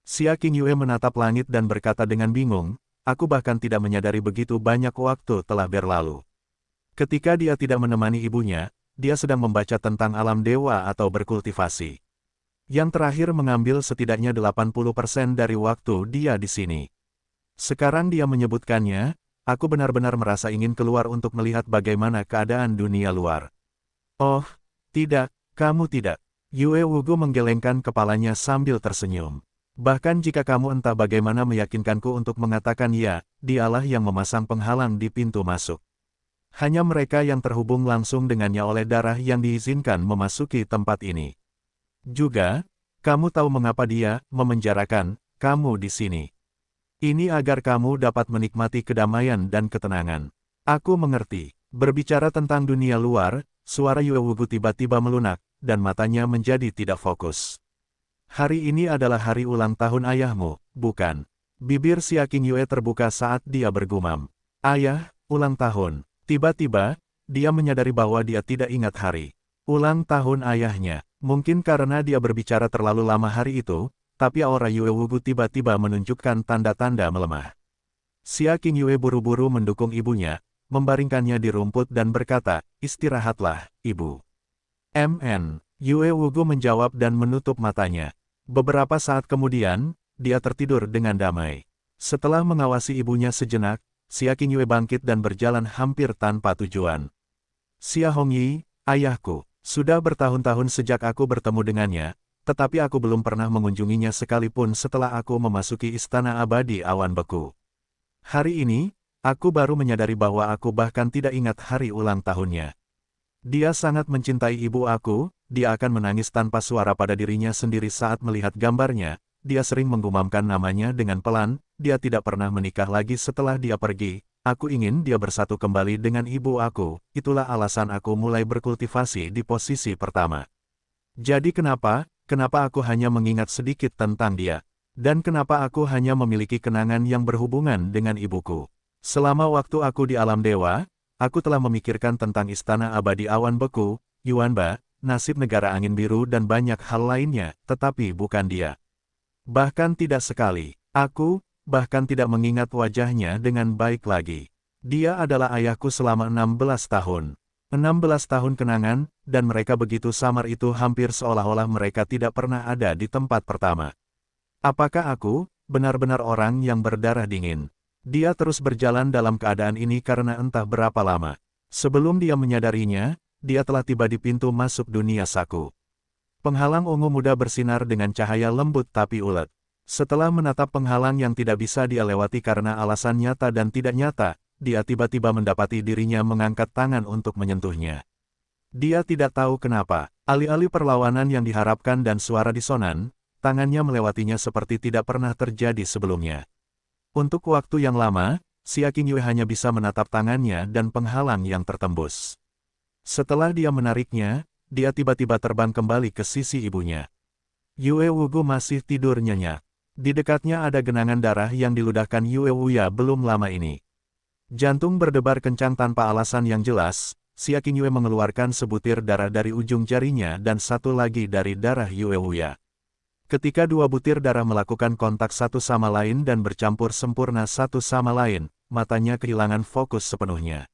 Xia Qingyue menatap langit dan berkata dengan bingung, "Aku bahkan tidak menyadari begitu banyak waktu telah berlalu." Ketika dia tidak menemani ibunya, dia sedang membaca tentang alam dewa atau berkultivasi. Yang terakhir mengambil setidaknya 80% dari waktu dia di sini. Sekarang dia menyebutkannya, "Aku benar-benar merasa ingin keluar untuk melihat bagaimana keadaan dunia luar." "Oh, tidak, kamu tidak." Yue Wugu menggelengkan kepalanya sambil tersenyum. "Bahkan jika kamu entah bagaimana meyakinkanku untuk mengatakan ya, dialah yang memasang penghalang di pintu masuk. Hanya mereka yang terhubung langsung dengannya oleh darah yang diizinkan memasuki tempat ini. Juga, kamu tahu mengapa dia memenjarakan kamu di sini. Ini agar kamu dapat menikmati kedamaian dan ketenangan." "Aku mengerti." Berbicara tentang dunia luar, suara Yue Wugu tiba-tiba melunak, dan matanya menjadi tidak fokus. "Hari ini adalah hari ulang tahun ayahmu, bukan?" Bibir Xia Qingyue terbuka saat dia bergumam. "Ayah, ulang tahun." Tiba-tiba, dia menyadari bahwa dia tidak ingat hari ulang tahun ayahnya. Mungkin karena dia berbicara terlalu lama hari itu, tapi aura Yue Wugu tiba-tiba menunjukkan tanda-tanda melemah. Xia Qingyue buru-buru mendukung ibunya, membaringkannya di rumput dan berkata, "Istirahatlah, Ibu." Yue Wugu menjawab dan menutup matanya. Beberapa saat kemudian, dia tertidur dengan damai. Setelah mengawasi ibunya sejenak, Xia Qingyue bangkit dan berjalan hampir tanpa tujuan. "Xia Hongyi, ayahku. Sudah bertahun-tahun sejak aku bertemu dengannya, tetapi aku belum pernah mengunjunginya sekalipun setelah aku memasuki istana abadi awan beku. Hari ini, aku baru menyadari bahwa aku bahkan tidak ingat hari ulang tahunnya. Dia sangat mencintai ibu aku, dia akan menangis tanpa suara pada dirinya sendiri saat melihat gambarnya, dia sering menggumamkan namanya dengan pelan, dia tidak pernah menikah lagi setelah dia pergi, aku ingin dia bersatu kembali dengan ibu aku, itulah alasan aku mulai berkultivasi di posisi pertama. Jadi kenapa aku hanya mengingat sedikit tentang dia? Dan kenapa aku hanya memiliki kenangan yang berhubungan dengan ibuku? Selama waktu aku di alam dewa, aku telah memikirkan tentang istana abadi awan beku, Yuanba, nasib negara angin biru dan banyak hal lainnya, tetapi bukan dia. Bahkan tidak sekali. Aku, bahkan tidak mengingat wajahnya dengan baik lagi. Dia adalah ayahku selama 16 tahun. 16 tahun kenangan, dan mereka begitu samar itu hampir seolah-olah mereka tidak pernah ada di tempat pertama. Apakah aku, benar-benar orang yang berdarah dingin? Dia terus berjalan dalam keadaan ini karena entah berapa lama. Sebelum dia menyadarinya, dia telah tiba di pintu masuk dunia Saku. Penghalang ungu muda bersinar dengan cahaya lembut tapi ulet. Setelah menatap penghalang yang tidak bisa dia lewati karena alasan nyata dan tidak nyata, dia tiba-tiba mendapati dirinya mengangkat tangan untuk menyentuhnya. Dia tidak tahu kenapa, alih-alih perlawanan yang diharapkan dan suara disonan, tangannya melewatinya seperti tidak pernah terjadi sebelumnya. Untuk waktu yang lama, Xia Qingyue hanya bisa menatap tangannya dan penghalang yang tertembus. Setelah dia menariknya, dia tiba-tiba terbang kembali ke sisi ibunya. Yue Wugu masih tidur nyenyak. Di dekatnya ada genangan darah yang diludahkan Yue Wuya belum lama ini. Jantung berdebar kencang tanpa alasan yang jelas, Xia Qingyue mengeluarkan sebutir darah dari ujung jarinya dan satu lagi dari darah Yue Wuya. Ketika dua butir darah melakukan kontak satu sama lain dan bercampur sempurna satu sama lain, matanya kehilangan fokus sepenuhnya.